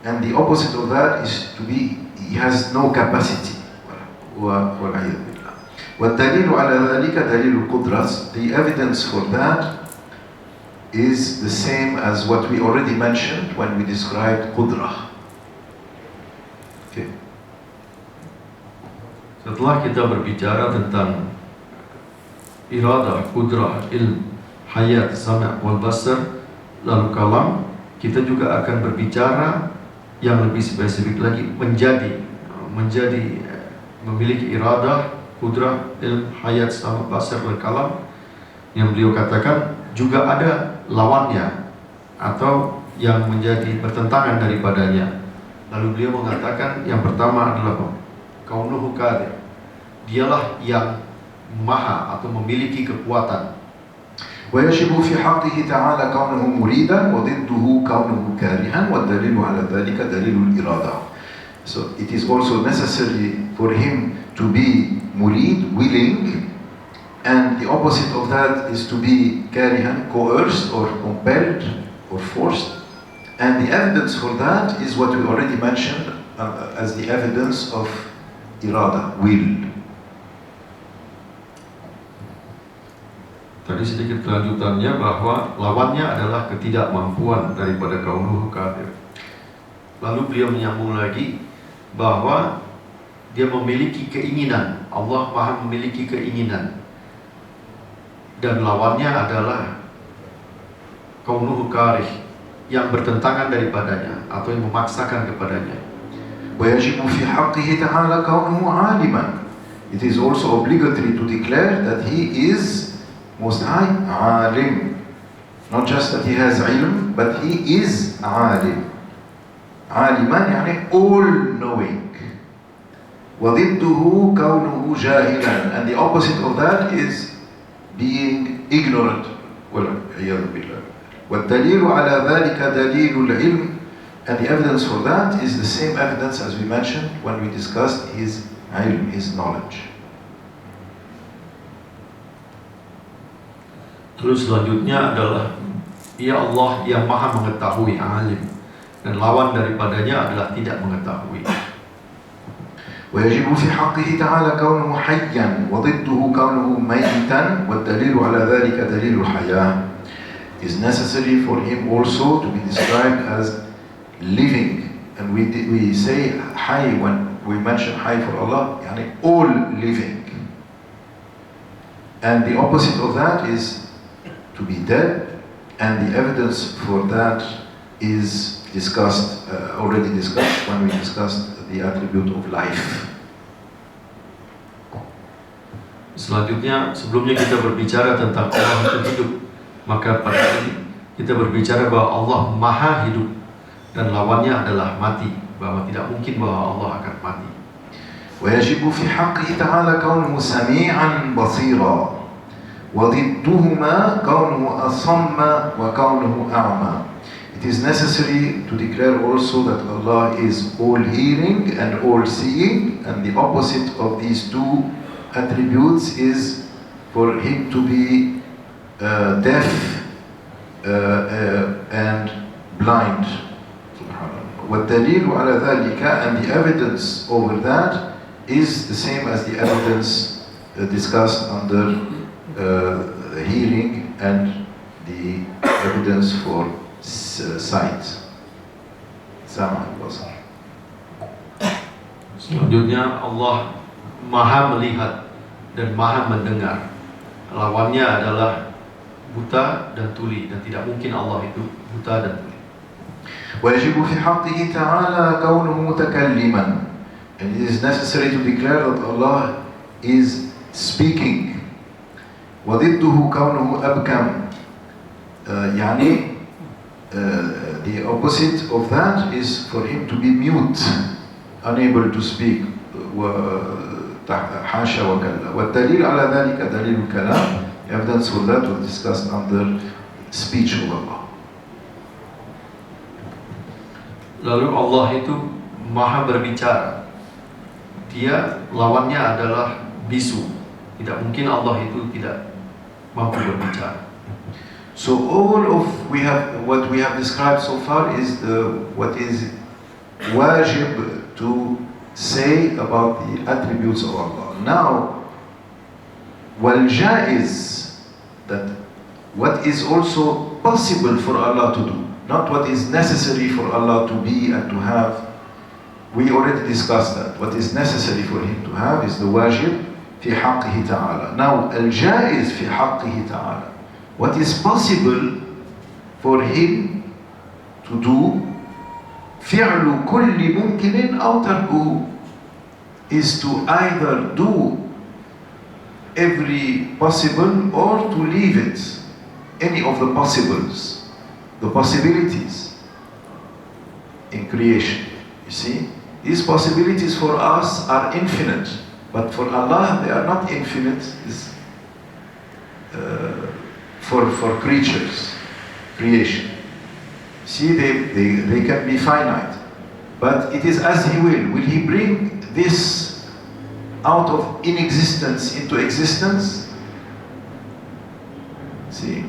and the opposite of that is to be, He has no capacity. والعياذ بالله. والدليل على ذلك دليل القدرة. The evidence for that is the same as what we already mentioned when we described Qudrah. Okay. Setelah kita berbicara tentang iradah, kudrah, ilm, hayat, sama' wal basar, lalu kalam, kita juga akan berbicara yang lebih spesifik lagi, menjadi memiliki iradah, kudrah, ilm, hayat, sama' basar, wal kalam, yang beliau katakan juga ada lawannya atau yang menjadi bertentangan daripadanya. Lalu beliau mengatakan yang pertama adalah kaunuhu qadir. Dialah yang maha atau memiliki kekuatan. ويجب في حقه تعالى كونه مريدا وضده كونه كارها والدليل على ذلك دليل الإرادة. So it is also necessary for him to be murid, willing, and the opposite of that is to be karihan, coerced or compelled or forced. And the evidence for that is what we already mentioned as the evidence of irada, will. Tadi sedikit kelanjutannya bahwa lawannya adalah ketidakmampuan daripada kaunuhu qadir. Lalu beliau menyambung lagi bahwa dia memiliki keinginan, Allah maha memiliki keinginan, dan lawannya adalah kaunuhu karih, yang bertentangan daripadanya atau yang memaksakan kepadanya. ويجب في حقه تعالى كونه عالما. It is also obligatory to declare that he is Most High عالم. Not just that he has ilm, but he is عالم. عالما يعني all knowing. وضده كونه جاهلا, and the opposite of that is being ignorant. والعياذ بالله. والدليل على ذلك دليل العلم, and the evidence for that is the same evidence as we mentioned when we discussed his ilm, his knowledge. Terus selanjutnya adalah ya Allah yang maha mengetahui, alim, dan lawan daripadanya adalah tidak mengetahui. ويجب في حقه تعالى كونه حيا وضده كونه ميتا والدليل على ذلك دليل الحياة. It is necessary for him also to be described as living, and we say حي when we mention حي for Allah, يعني all living, and the opposite of that is to be dead, and the evidence for that is already discussed when we discussed the attribute of life. Selanjutnya, sebelumnya kita berbicara tentang Allah itu hidup, maka pada ini kita berbicara bahwa Allah maha hidup dan lawannya adalah mati, bahwa tidak mungkin bahwa Allah akan mati. ويجب في حقه تعالى كونه سميعا بصيرا وضدهما كونه أصم وكونه أعمى. It is necessary to declare also that Allah is all hearing and all seeing, and the opposite of these two attributes is for him to be deaf and blind. والدليل على ذلك, and the evidence over that is the same as the evidence discussed under the hearing and the evidence for sight. Sama basar. Selanjutnya Allah maha melihat dan maha mendengar. Lawannya adalah buta dan tuli, dan tidak mungkin Allah itu buta dan tuli. ويجب في حقه تعالى كونه متكلما, and it is necessary to declare that Allah is speaking. وضده كونه أبكم, يعني the opposite of that is for him to be mute, unable to speak. حاشا وكلا. والدليل على ذلك دليل الكلام. Evidence for that was discussed under speech of Allah. Lalu Allah itu maha berbicara. Dia lawannya adalah bisu. Tidak mungkin Allah itu tidak mampu berbicara. So all of what we have described so far is what is wajib to say about the attributes of Allah. Now, wal-jaiz, that what is also possible for Allah to do, not what is necessary for Allah to be and to have. We already discussed that. What is necessary for Him to have is the wajib fi haqqihi ta'ala. Now, al-jaiz fi haqqihi ta'ala. What is possible for Him to do, fi'lu kulli mumkinin aw tarkuhu, is to either do every possible or to leave it, any of the possibles, the possibilities in creation. You see, these possibilities for us are infinite, but for Allah they are not infinite. For creatures, creation. See, they can be finite, but it is as He will. Will He bring this out of inexistence into existence? See,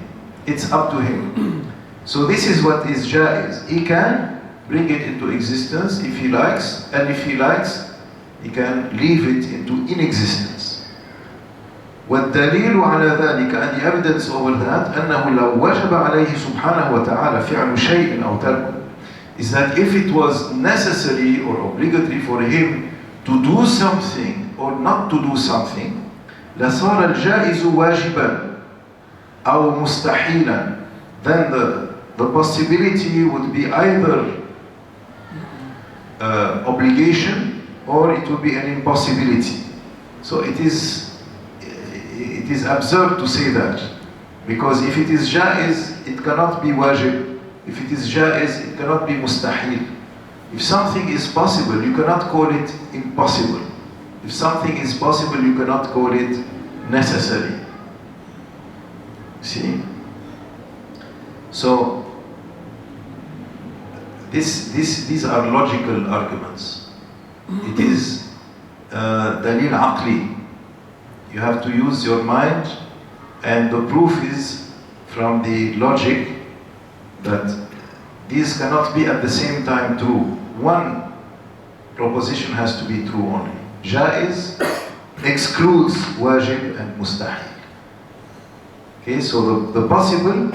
it's up to Him. So this is what is jaiz. He can bring it into existence if He likes, and if He likes, He can leave it into inexistence. والدليل على ذلك, and the evidence over that, أنه لو وجب عليه سبحانه وتعالى فعل شيء أو تركه, is that if it was necessary or obligatory for Him to do something or not to do something, لصار الجائز واجبا أو مستحيلا, then the possibility would be either obligation or it would be an impossibility. So it is absurd to say that, because if it is jaiz, it cannot be wajib. If it is jaiz, it cannot be mustahil. If something is possible, you cannot call it impossible. If something is possible, you cannot call it necessary. See? So these are logical arguments. It is dalil aqli. You have to use your mind, and the proof is from the logic that these cannot be at the same time true. One proposition has to be true only. Jaiz excludes wajib and mustahil. Okay, so the possible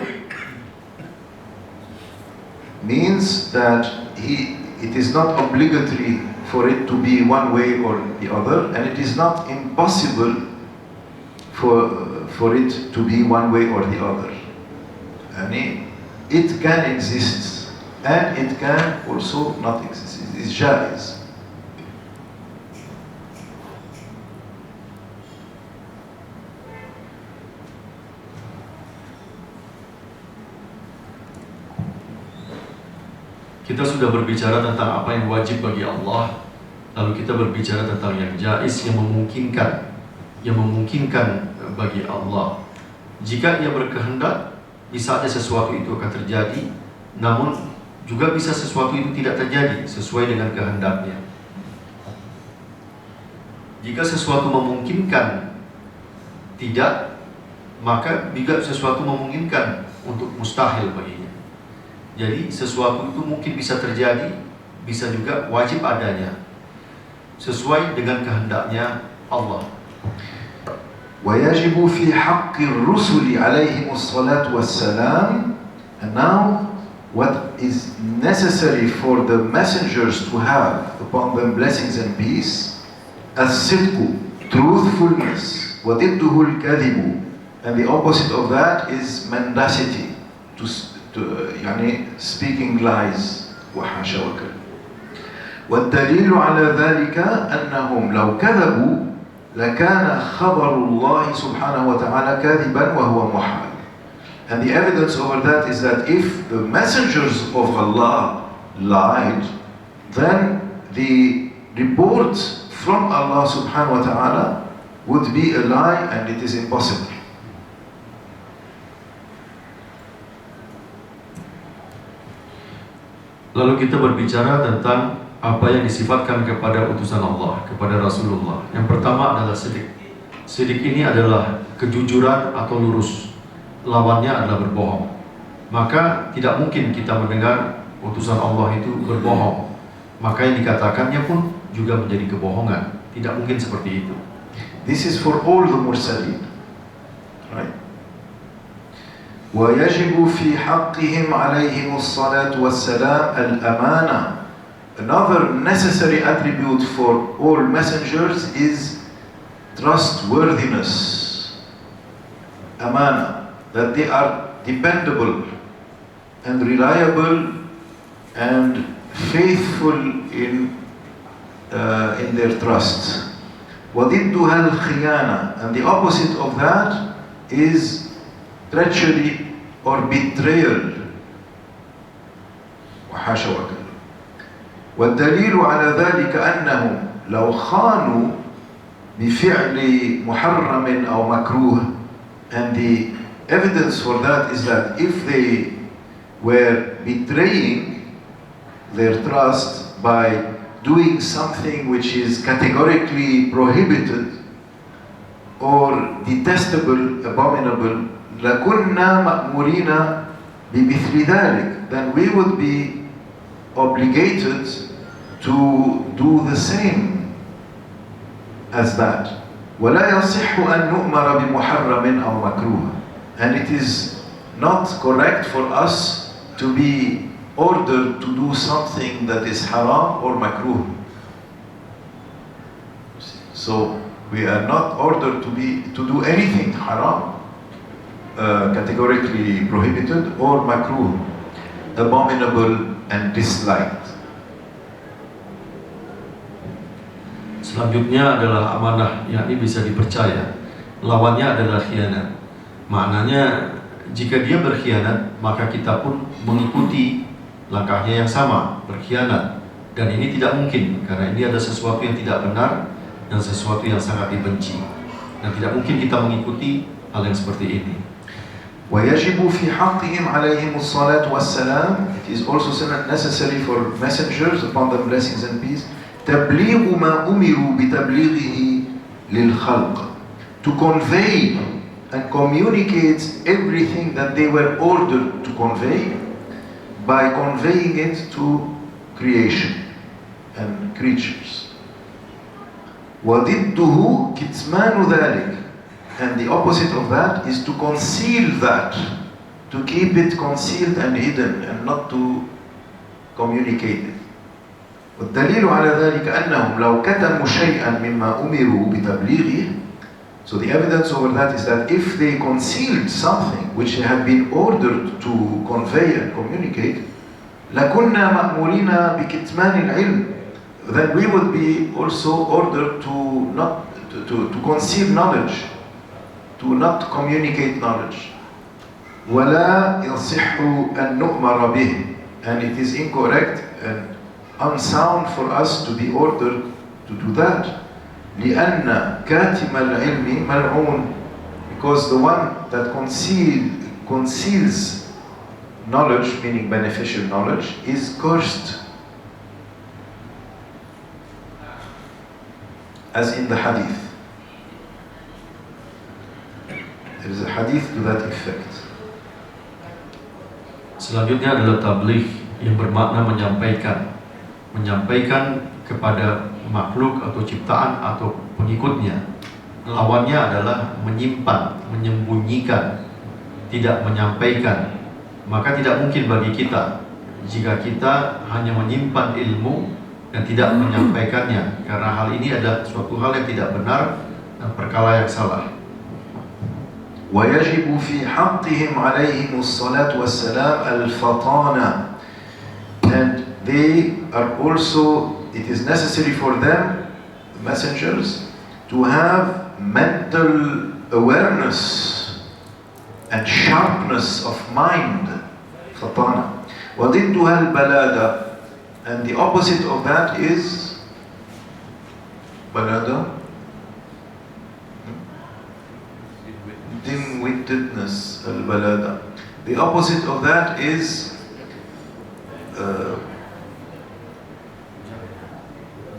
means that it is not obligatory for it to be one way or the other, and it is not impossible for it to be one way or the other. And it can exist and it can also not exist. It is jaiz. Kita sudah berbicara tentang apa yang wajib bagi Allah, lalu kita berbicara tentang yang jaiz, yang memungkinkan bagi Allah. Jika Ia berkehendak, bisa saja sesuatu itu akan terjadi, namun juga bisa sesuatu itu tidak terjadi sesuai dengan kehendaknya. Jika sesuatu memungkinkan tidak, maka juga sesuatu memungkinkan untuk mustahil baginya. Jadi sesuatu itu mungkin bisa terjadi, bisa juga wajib adanya, sesuai dengan kehendaknya Allah. ويجب في حق الرسل عليهم الصلاة والسلام. And now what is necessary for the messengers to have upon them blessings and peace, الصدق, truthfulness, وضده الكذب, and the opposite of that is mendacity, يعني speaking lies, وحاشا وكذا. والدليل على ذلك أنهم لو كذبوا لكان خبر الله سبحانه وتعالى كاذبا وهو محال. And the evidence over that is that if the messengers of Allah lied, then the report from Allah subhanahu wa ta'ala would be a lie, and it is impossible. Lalu kita berbicara tentang apa yang disifatkan kepada utusan Allah, kepada Rasulullah. Yang pertama adalah sidik. Sidik ini adalah kejujuran atau lurus. lawannya adalah berbohong. Maka tidak mungkin kita mendengar utusan Allah itu berbohong. Maka yang dikatakannya pun juga menjadi kebohongan. Tidak mungkin seperti itu. This is for all the mursalin, right? ويجب في حقهم عليهم الصلاة والسلام الأمانة. Another necessary attribute for all messengers is trustworthiness, amana, that they are dependable and reliable and faithful in their trust. وضدها الخيانة, and the opposite of that is treachery or betrayal. وحاشا وكذا. والدليل على ذلك أنهم لو خانوا بفعل محرم أو مكروه, and the evidence for that is that if they were betraying their trust by doing something which is categorically prohibited or detestable, abominable, لَكُنَّا مَأْمُورِينَ بِمِثْلِ ذَلك, then we would be obligated to do the same as that. وَلَا يَصِحُّ أَن نُؤْمَرَ بِمُحَرَّمٍ أَوْ مَكْرُوهٍ, and it is not correct for us to be ordered to do something that is haram or makruh. So we are not ordered to do anything haram, categorically prohibited, or makruh, abominable and disliked. Selanjutnya adalah amanah, yakni bisa dipercaya. Lawannya adalah khianat. Maknanya jika dia berkhianat, maka kita pun mengikuti langkahnya yang sama, berkhianat. Dan ini tidak mungkin, karena ini ada sesuatu yang tidak benar dan sesuatu yang sangat dibenci. Dan tidak mungkin kita mengikuti hal yang seperti ini. ويجب في حقهم عليهم الصلاة والسلام, it is also necessary for messengers, upon them blessings and peace, تبليغ ما أمروا بتبليغه للخلق, to convey and communicate everything that they were ordered to convey by conveying it to creation and creatures. وضده كتمان ذلك, and the opposite of that is to conceal that, to keep it concealed and hidden and not to communicate it. والدليل على ذلك أنهم لو كتموا شيئا مما أمروا بتبليغه, so the evidence over that is that if they concealed something which they had been ordered to convey and communicate, لَكُنَّا مَأْمُورِينَ بِكِتْمَانِ الْعِلْمِ, then we would be also ordered to conceal knowledge, to not communicate knowledge. وَلَا يَصِحُّ أَن نُؤْمَرَ بِهِ, and it is incorrect and unsound for us to be ordered to do that. لأن كاتم العلم ملعون, because the one that conceals knowledge, meaning beneficial knowledge, is cursed, as in the hadith. There is a hadith to that effect. Selanjutnya adalah tabligh, yang bermakna menyampaikan kepada makhluk atau ciptaan atau pengikutnya. Lawannya adalah menyimpan, menyembunyikan, tidak menyampaikan. Maka tidak mungkin bagi kita jika kita hanya menyimpan ilmu dan tidak menyampaikannya, karena hal ini adalah suatu hal yang tidak benar dan perkara yang salah. ويجب في حقهم عليهم الصلاة والسلام الفطانة, and they are also, it is necessary for them, the messengers, to have mental awareness and sharpness of mind, fatana. وضدها البلادة, and the opposite of that is balada, dim-wittedness, al-balada. The opposite of that is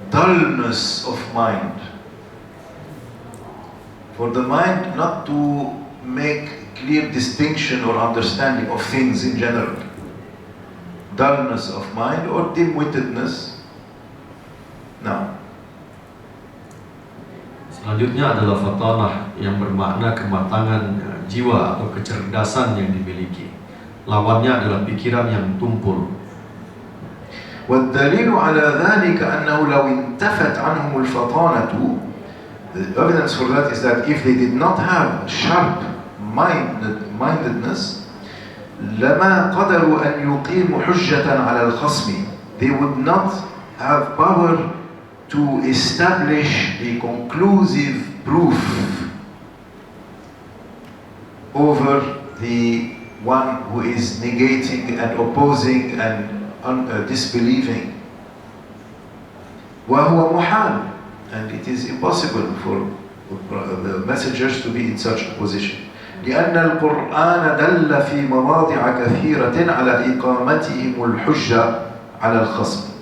dullness of mind. For the mind not to make clear distinction or understanding of things in general. Dullness of mind or dim-wittedness. Now, Selanjutnya adalah fatanah yang bermakna kematangan jiwa atau kecerdasan yang dimiliki. Lawannya adalah pikiran yang tumpul. والدليل على ذلك أنه لو انتفت عنهم الفطانة, the evidence for that is that if they did not have sharp mindedness, لما قدروا أن يقيموا حجة على الخصم. They would not have power to establish a conclusive proof over the one who is negating and opposing and disbelieving. وهو محال, and it is impossible for the messengers to be in such a position. لأن القرآن دل في مواضع كثيرة على إقامتهم الحجة على الخصم.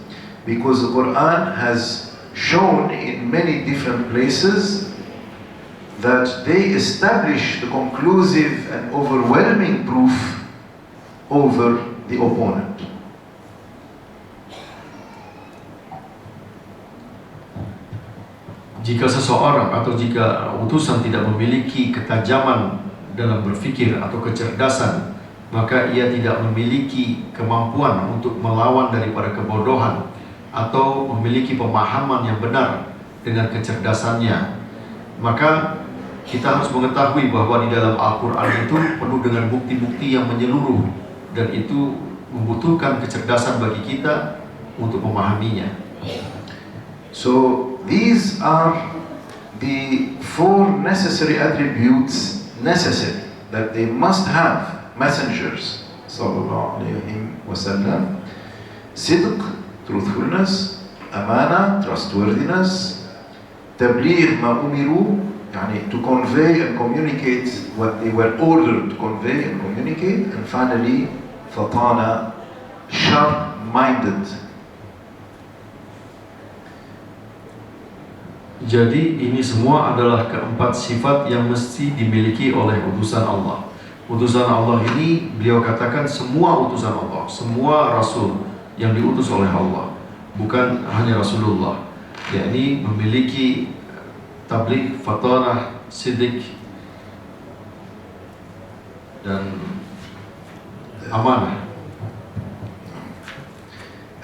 Because the Quran has shown in many different places that they establish the conclusive and overwhelming proof over the opponent. Jika seseorang atau jika utusan tidak memiliki ketajaman dalam berfikir atau kecerdasan, maka ia tidak memiliki kemampuan untuk melawan daripada kebodohan atau memiliki pemahaman yang benar dengan kecerdasannya. Maka kita harus mengetahui bahwa di dalam Al-Quran itu penuh dengan bukti-bukti yang menyeluruh, dan itu membutuhkan kecerdasan bagi kita untuk memahaminya. So these are the four necessary attributes necessary that they must have, messengers sallallahu alayhi wasallam: sidq, truthfulness; amana, trustworthiness; tabligh ma umiru, yani to convey and communicate what they were ordered to convey and communicate; and finally fatana, sharp-minded. Jadi ini semua adalah keempat sifat yang mesti dimiliki oleh utusan Allah. Utusan Allah ini, beliau katakan semua utusan Allah, semua rasul yang diutus oleh Allah, bukan hanya Rasulullah, yakni memiliki tabligh, fatanah, sidq dan amanah.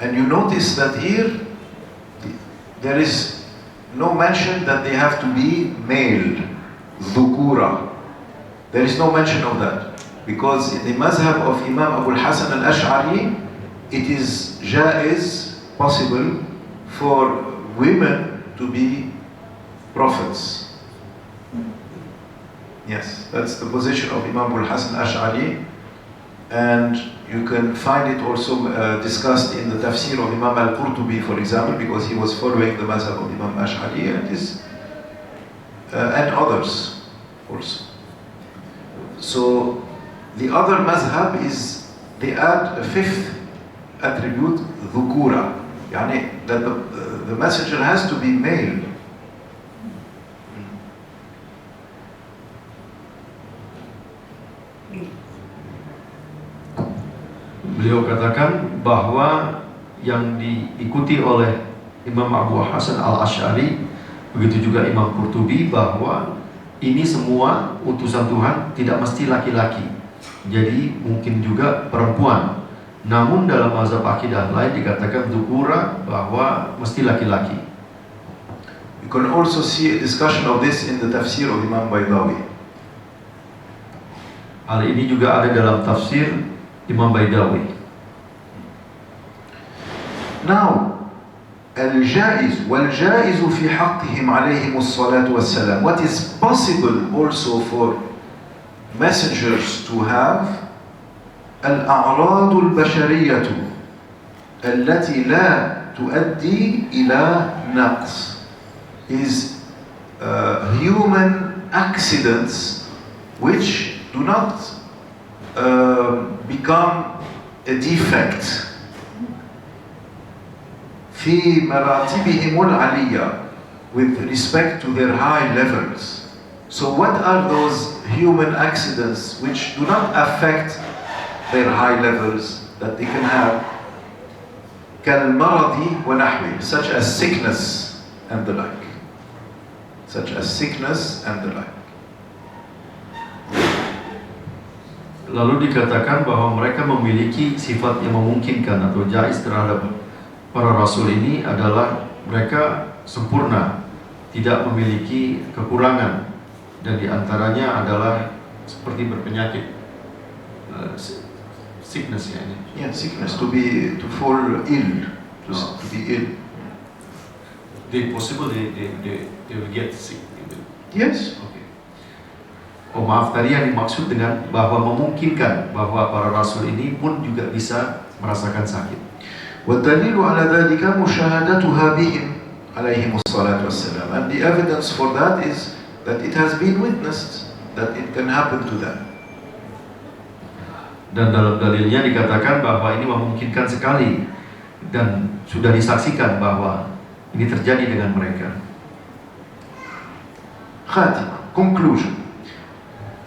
And you notice that here there is no mention that they have to be male, dhukura. There is no mention of that, because in the mazhab of Imam Abu al-Hasan al-Ash'ari, it is jaiz, possible for women to be prophets. Yes, that's the position of Imam Abu al-Hasan al-Ash'ari, and you can find it also discussed in the tafsir of Imam al-Qurtubi, for example, because he was following the mazhab of Imam Ash'ari and others also. So the other mazhab is they add a fifth attribute, dhukura, yani that the messenger has to be male. Beliau katakan bahwa yang diikuti oleh Imam Abu Hasan al-Ash'ari, begitu juga Imam Qurtubi, bahwa ini semua utusan Tuhan tidak mesti laki-laki, jadi mungkin juga perempuan. Namun dalam mazhab akidah lain dikatakan dzukura, bahwa mesti laki-laki. You can also see a discussion of this in the tafsir of Imam Baydawi. Hal ini juga ada dalam tafsir Imam Baydawi. Now, الجائز والجائز في حقهم عليهم الصلاة والسلام. What is possible also for messengers to have الأعراض البشرية التي لا تؤدي إلى نقص, is human accidents which do not become a defect في مراتبهم العلية, with respect to their high levels. So what are those human accidents which do not affect their high levels that they can have? كالمرض ونحوه, such as sickness and the like. Such as sickness and the like. Lalu dikatakan bahwa mereka memiliki sifat yang memungkinkan atau jaiz terhadap para rasul ini adalah mereka sempurna, tidak memiliki kekurangan, dan diantaranya adalah seperti berpenyakit, sickness ya ini. Yeah, sickness, to fall ill, to be ill. They possible they will get sick. Yes. Okay. Oh maaf, tadi yang dimaksud dengan bahwa memungkinkan bahwa para rasul ini pun juga bisa merasakan sakit. والدليل على ذلك مشاهدتها بهم عليهم الصلاة والسلام. And the evidence for that is that it has been witnessed that it can happen to them. Dan dalam dalilnya dikatakan bahwa ini memungkinkan sekali dan sudah disaksikan bahwa ini terjadi dengan mereka. خاتمة, conclusion.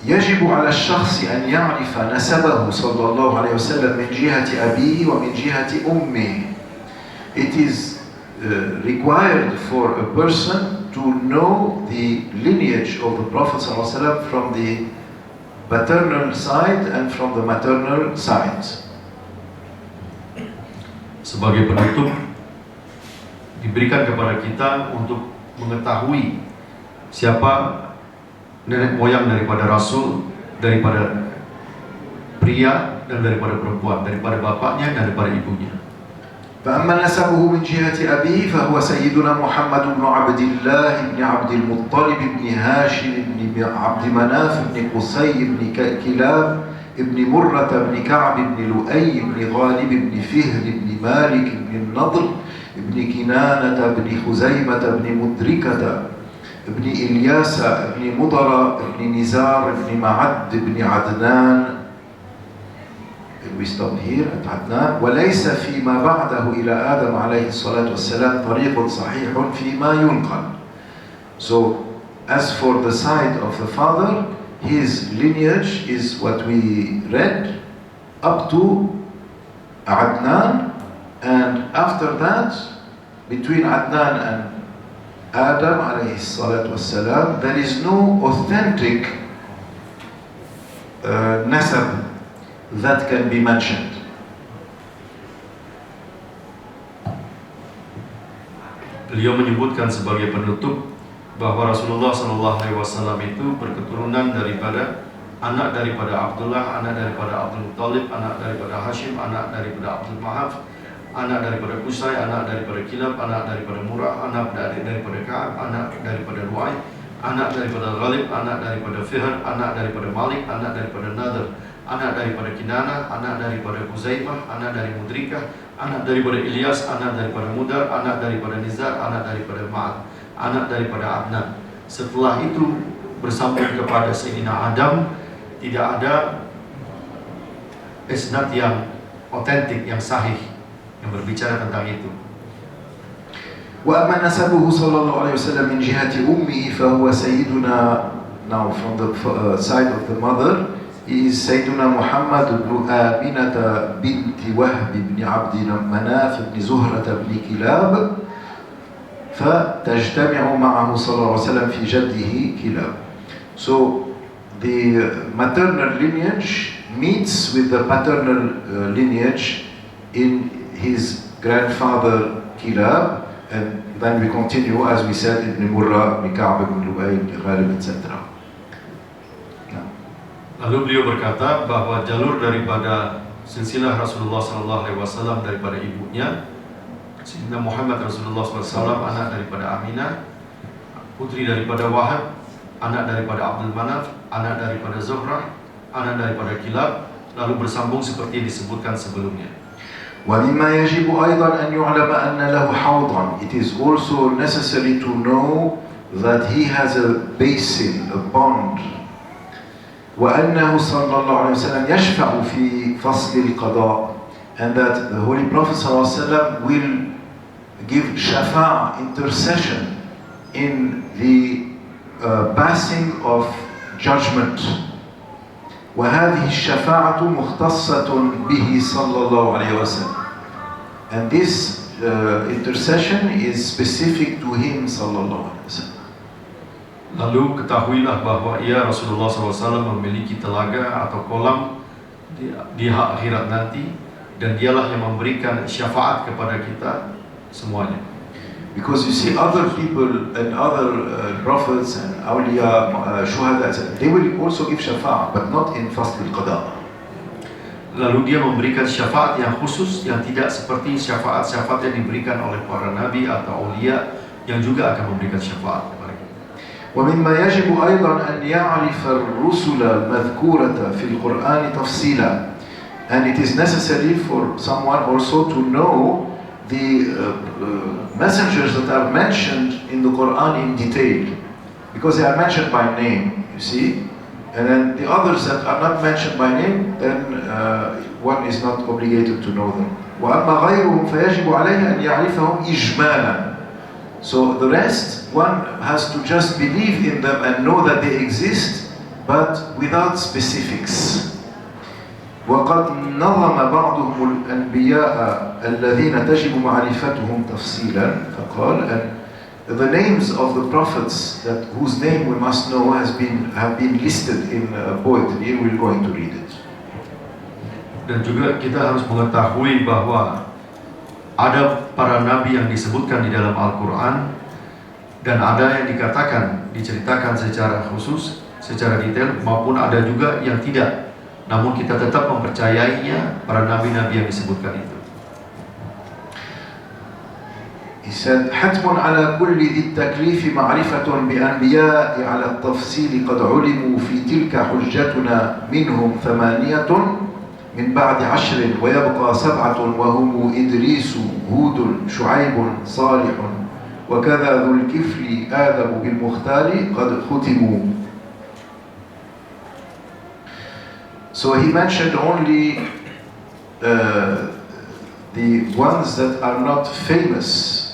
يجب على الشخص أن يعرف نسبه صلى الله عليه وسلم من جهة أبيه ومن جهة أمه. It is required for a person to know the lineage of the Prophet صلى الله عليه وسلم from the paternal side and from the maternal side. Sebagai penutup, diberikan kepada kita untuk mengetahui siapa nenek moyang daripada Rasul, daripada pria dan daripada perempuan, daripada bapaknya dan daripada ibunya. فأما نسبه من جهة أبيه فهو سيدنا محمد بن عبد الله بن عبد المطلب بن هاشم بن عبد مناف بن قصي بن كلاب بن مرة بن كعب بن لؤي بن غالب بن فهر بن مالك بن النضر بن كنانة بن خزيمة بن مدركة ابن إلياس ابن مضر ابن نزار ابن معد ابن عدنان. We stop here at عدنان. وليس فيما بعده إلى آدم عليه الصلاة والسلام طريق صحيح فيما ينقل. So as for the side of the father, his lineage is what we read up to Adnan, and after that between Adnan and Adam alayhi salatu wassalam, there is no authentic nasab that can be mentioned. Beliau menyebutkan sebagai penutup bahwa Rasulullah SAW itu berketurunan daripada anak daripada Abdullah, anak daripada Abdul Muttalib, anak daripada Hashim, anak daripada Abdul Mahaf, anak daripada Qusay, anak daripada Kilab, anak daripada Murrah, anak daripada Ka'ab, anak daripada Lu'ay, anak daripada Ghalib, anak daripada Fihr, anak daripada Malik, anak daripada Nadr, anak daripada Kinanah, anak daripada Khuzaimah, anak dari Mudrikah, anak daripada Ilyas, anak daripada Mudar, anak daripada Nizar, anak daripada Ma'ad, anak daripada Adnan. Setelah itu bersambung kepada Sayyidina Adam, tidak ada isnad yang otentik, yang sahih yang berbicara tentang itu. وأما نسبه صلى الله عليه وسلم من جهة أمه فهو سيدنا, now from the side of the mother, is سيدنا محمد بن آمنة بنت وهب بن عبد مناف بن زهرة بن كلاب فتجتمع معه صلى الله عليه وسلم في جده كلاب. So the maternal lineage meets with the paternal lineage in his grandfather Kilab, and then we continue as we said Ibn Murrah, Ibn Ka'b, Ibn Lu'ay, Ibn Ghalib, etc. Lalu beliau berkata bahwa jalur daripada silsilah Rasulullah SAW daripada ibunya Sayyidina Muhammad Rasulullah SAW, anak daripada Aminah, putri daripada Wahab, anak daripada Abdul Manaf, anak daripada Zuhrah, anak daripada Kilab, lalu bersambung seperti yang disebutkan sebelumnya. ومما يجب أيضا أن يعلم أن له حوضا. It is also necessary to know that he has a basin, a pond. وأنه صلى الله عليه وسلم يشفع في فصل القضاء, and that the Holy Prophet صلى الله عليه وسلم will give shafa'a, intercession, in the passing of judgment. وهذه الشفاعة مختصة به صلى الله عليه وسلم. And this intercession is specific to him صلى الله عليه وسلم. Lalu ketahuilah bahwa ia Rasulullah SAW memiliki telaga atau kolam di akhirat nanti, dan dialah yang memberikan syafaat kepada kita semuanya. Because you see other people and other prophets and awliya, shuhada, they will also give shafa'ah, but not in fasl al-qada. Lalu dia memberikan syafaat yang khusus yang tidak seperti syafaat-syafaat yang diberikan oleh para nabi atau awliya yang juga akan memberikan syafaat kepada kita. ومما يجب أيضا أن يعرف الرسل المذكورة في القرآن تفصيلا. And it is necessary for someone also to know the messengers that are mentioned in the Quran in detail, because they are mentioned by name, you see, and then the others that are not mentioned by name, then one is not obligated to know them. وأما غيرهم فيجب عليه أن يعرفهم إجمالا. So the rest, one has to just believe in them and know that they exist, but without specifics. وقد نظم بعضهم الأنبياء الذين تجب معرفتهم تفصيلا فقال, and the names of the prophets that whose name we must know have been listed in poetry. We're going to read it. Dan juga kita harus mengetahui bahwa ada para nabi yang disebutkan di dalam Al-Quran, dan ada yang diceritakan secara khusus, secara detail, maupun ada juga yang tidak. Namun kita tetap mempercayainya para nabi-nabi yang disebutkan itu. He said, حتم على كل ذي التكليف معرفة بأنبياء على التفصيل قد علموا في تلك حجتنا منهم 8 من بعد 10 ويبقى 7 وهم إدريس هود شعيب صالح وكذا ذو الكفل آدم بالمختار قد ختموا. So he mentioned only the ones that are not famous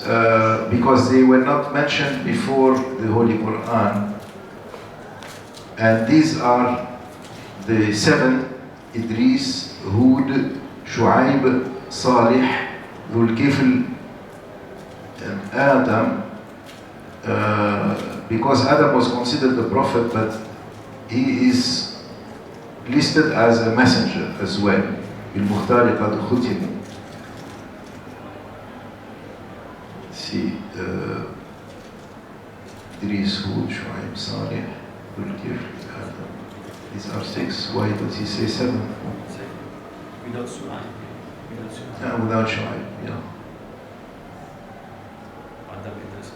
because they were not mentioned before the Holy Quran. And these are the 7: Idris, Hud, Shu'aib, Salih, Dhul Kifl, and Adam. Because Adam was considered a prophet, but he is listed as a messenger as well. بالمختار قد ختم. See, Idris, Hud, Shu'aib, Salih, Dhul Kifl, Adam. These are 6. Why does he say 7? Without Su'aib. Without Shu'aib, yeah. Adam Idris.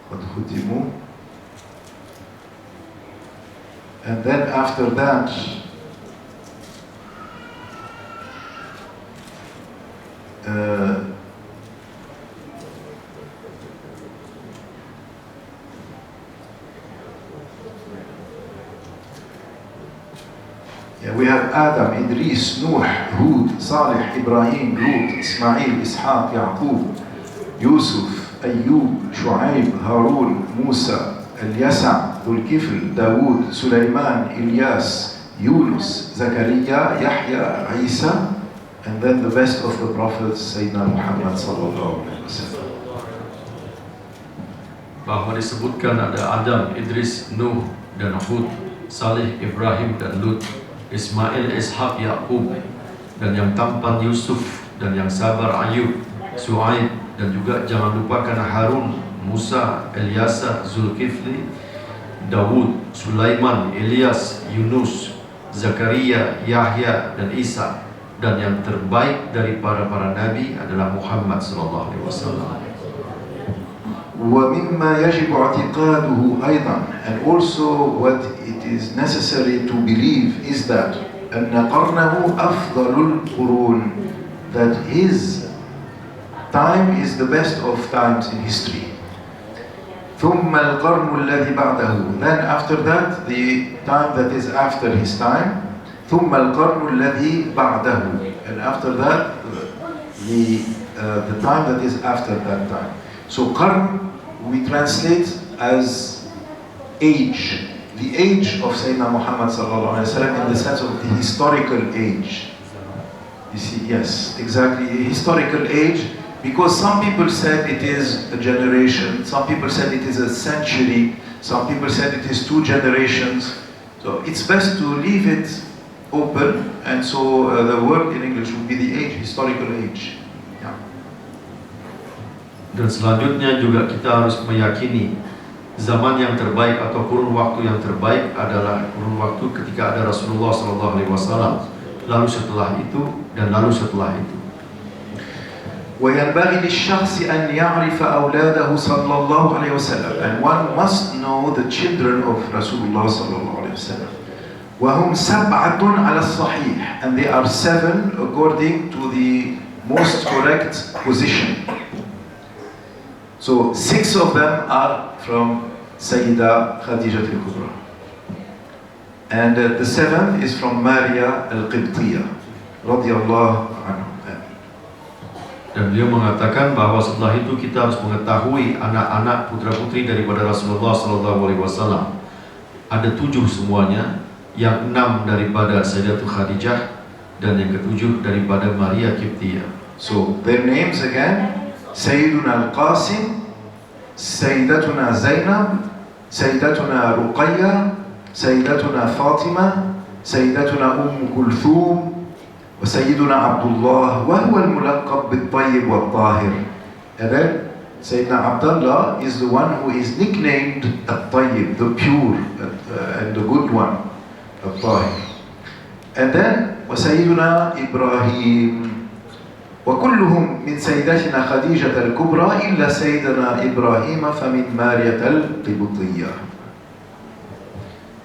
قد ختموا. And then after that, we have Adam, Idris, Nuh, Hud, Salih, Ibrahim, Lut, Ismail, Ishaq, Yaqub, Yusuf, Ayyub, Shu'aib, Harun, Musa, Al-Yasa, Dhul Kifl, Dawood, Sulaiman, Ilyas, Yunus, Zakaria, Yahya, Isa, and then the best of the prophets, Sayyidina Muhammad sallallahu alaihi wasallam. Bahwa disebutkan ada Adam, Idris, Nuh, dan Hud, Salih, Ibrahim, dan Lut, Ismail, Ishaq, Yaqub, dan yang tampan Yusuf, dan yang sabar Ayub, Shu'aib, dan juga jangan lupakan Harun, Musa, Ilyasa, Zulkifli, Dawud, Sulaiman, Ilyas, Yunus, Zakaria, Yahya, dan Isa. Dan yang terbaik dari para nabi adalah Muhammad sallallahu alaihi wasallam. ومما يجب اعتقاده أيضا, and also what it is necessary to believe is that أن قرنه أفضل القرون, that his time is the best of times in history. ثم القرن الذي بعده. Then after that, the time that is after his time. ثم القرن الذي بعده. And after that, the time that is after that time. So qarn we translate as age. The age of Sayyidina Muhammad sallallahu alaihi wasallam in the sense of the historical age. You see, yes, exactly, a historical age, because some people said it is a generation, some people said it is a century, some people said it is 2 generations. So it's best to leave it open, and so the word in English would be the age, historical age. Yeah. Dan selanjutnya juga kita harus meyakini zaman yang terbaik atau kurun waktu yang terbaik adalah kurun waktu ketika ada Rasulullah SAW, lalu setelah itu dan lalu setelah itu. وينبغي للشخص أن يعرف أولاده صلى الله عليه وسلم, and one must know the children of Rasulullah صلى الله عليه وسلم. وهم 7 على الصحيح, and they are 7 according to the most correct position. So 6 of them are from Sayyida Khadija al-Kubra, and the 7th is from Maria al-Qibtiyah radhiyallahu anha. Dan beliau mengatakan bahwa setelah itu kita harus mengetahui anak-anak putra-putri daripada Rasulullah SAW. Ada 7 semuanya, yang 6 daripada Sayyidatul Khadijah dan yang ke-7 daripada Maria Qibtiyah. So their names again: Sayyiduna Al-Qasim, Sayyidatuna Zainab, Sayyidatuna Ruqayya, Sayyidatuna Fatima, Sayyidatuna Kulthum, وسيدنا عبد الله وهو الملقب بالطيب والطاهر. And then Sayyidina Abdullah is the one who is nicknamed الطيب, the pure and the good one, الطاهر. And then وسيدنا إبراهيم, وكلهم من سيدتنا خديجة الكبرى إلا سيدنا إبراهيم فمن مارية القبطية.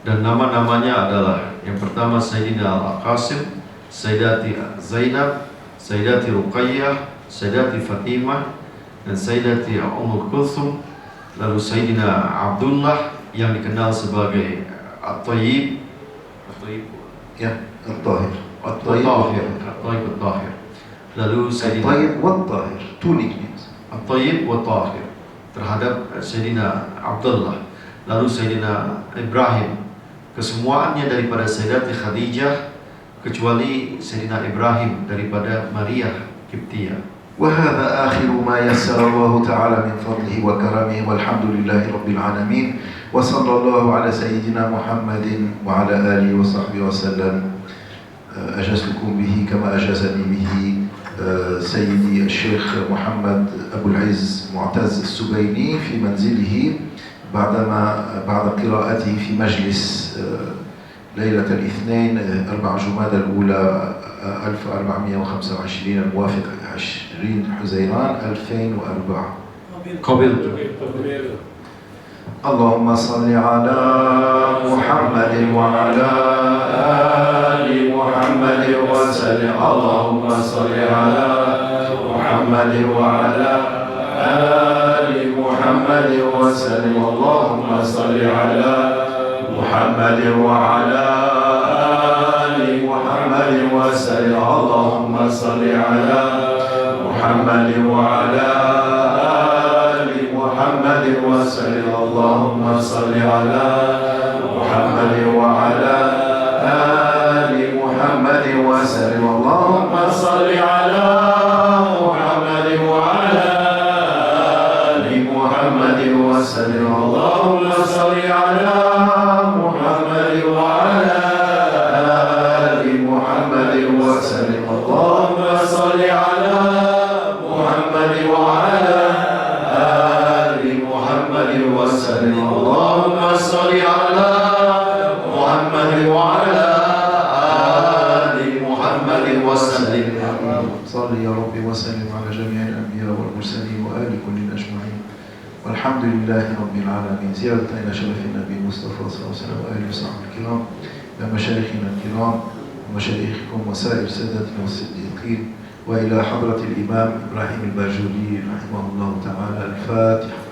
Dan nama-namanya adalah yang pertama Sayyidina Al-Qasim, Sayyidati Zainab, Sayyidati Ruqayyah, Sayyidati Fatimah, dan Sayyidati Kulthum. Lalu Sayyidina Abdullah yang dikenal sebagai At-Tayyib, ya, At-Tahir, At-Tahir. Lalu Sayyidina At-Tayyib wat-Tahir, 2 nicknames. At-Tayyib wat-Tahir terhadap Sayyidina Abdullah. Lalu Sayyidina Ibrahim, kesemuaannya daripada Sayyidati Khadijah kecuali Sayyidina Ibrahim daripada Maria Qibtiyah. وهذا آخر ما يسر الله تعالى من فضله وكرمه والحمد لله رب العالمين وصلى الله على سيدنا محمد وعلى آله وصحبه وسلم. أجازكم به كما أجازني به سيدي الشيخ محمد أبو العز معتز السبيني في منزله بعد قراءته في مجلس ليلة الاثنين 4 جمادى الأولى 1425 الموافق 20 حزيران 2004. قبلت. اللهم صل على محمد وعلى آل محمد وسلم. اللهم صل على محمد وعلى آل محمد وسلم. اللهم صل على محمد وعلى آل محمد وسلم. اللهم صل على محمد وعلى آل محمد وسلم. اللهم صل على محمد وعلى آل محمد وسلم. اللهم صل على محمد وعلى آل محمد وسلم. اللهم صل على وسلم على جميع الأنبياء والمرسلين وآل كل أجمعين والحمد لله رب العالمين. زيارة إلى شرف النبي المصطفى صلى الله عليه وسلم وآله وصحبه الكرام، ومشايخنا الكرام ومشايخكم وسائر سادتنا والصديقين، وإلى حضرة الإمام إبراهيم الباجوري رحمه الله تعالى. الفاتحة.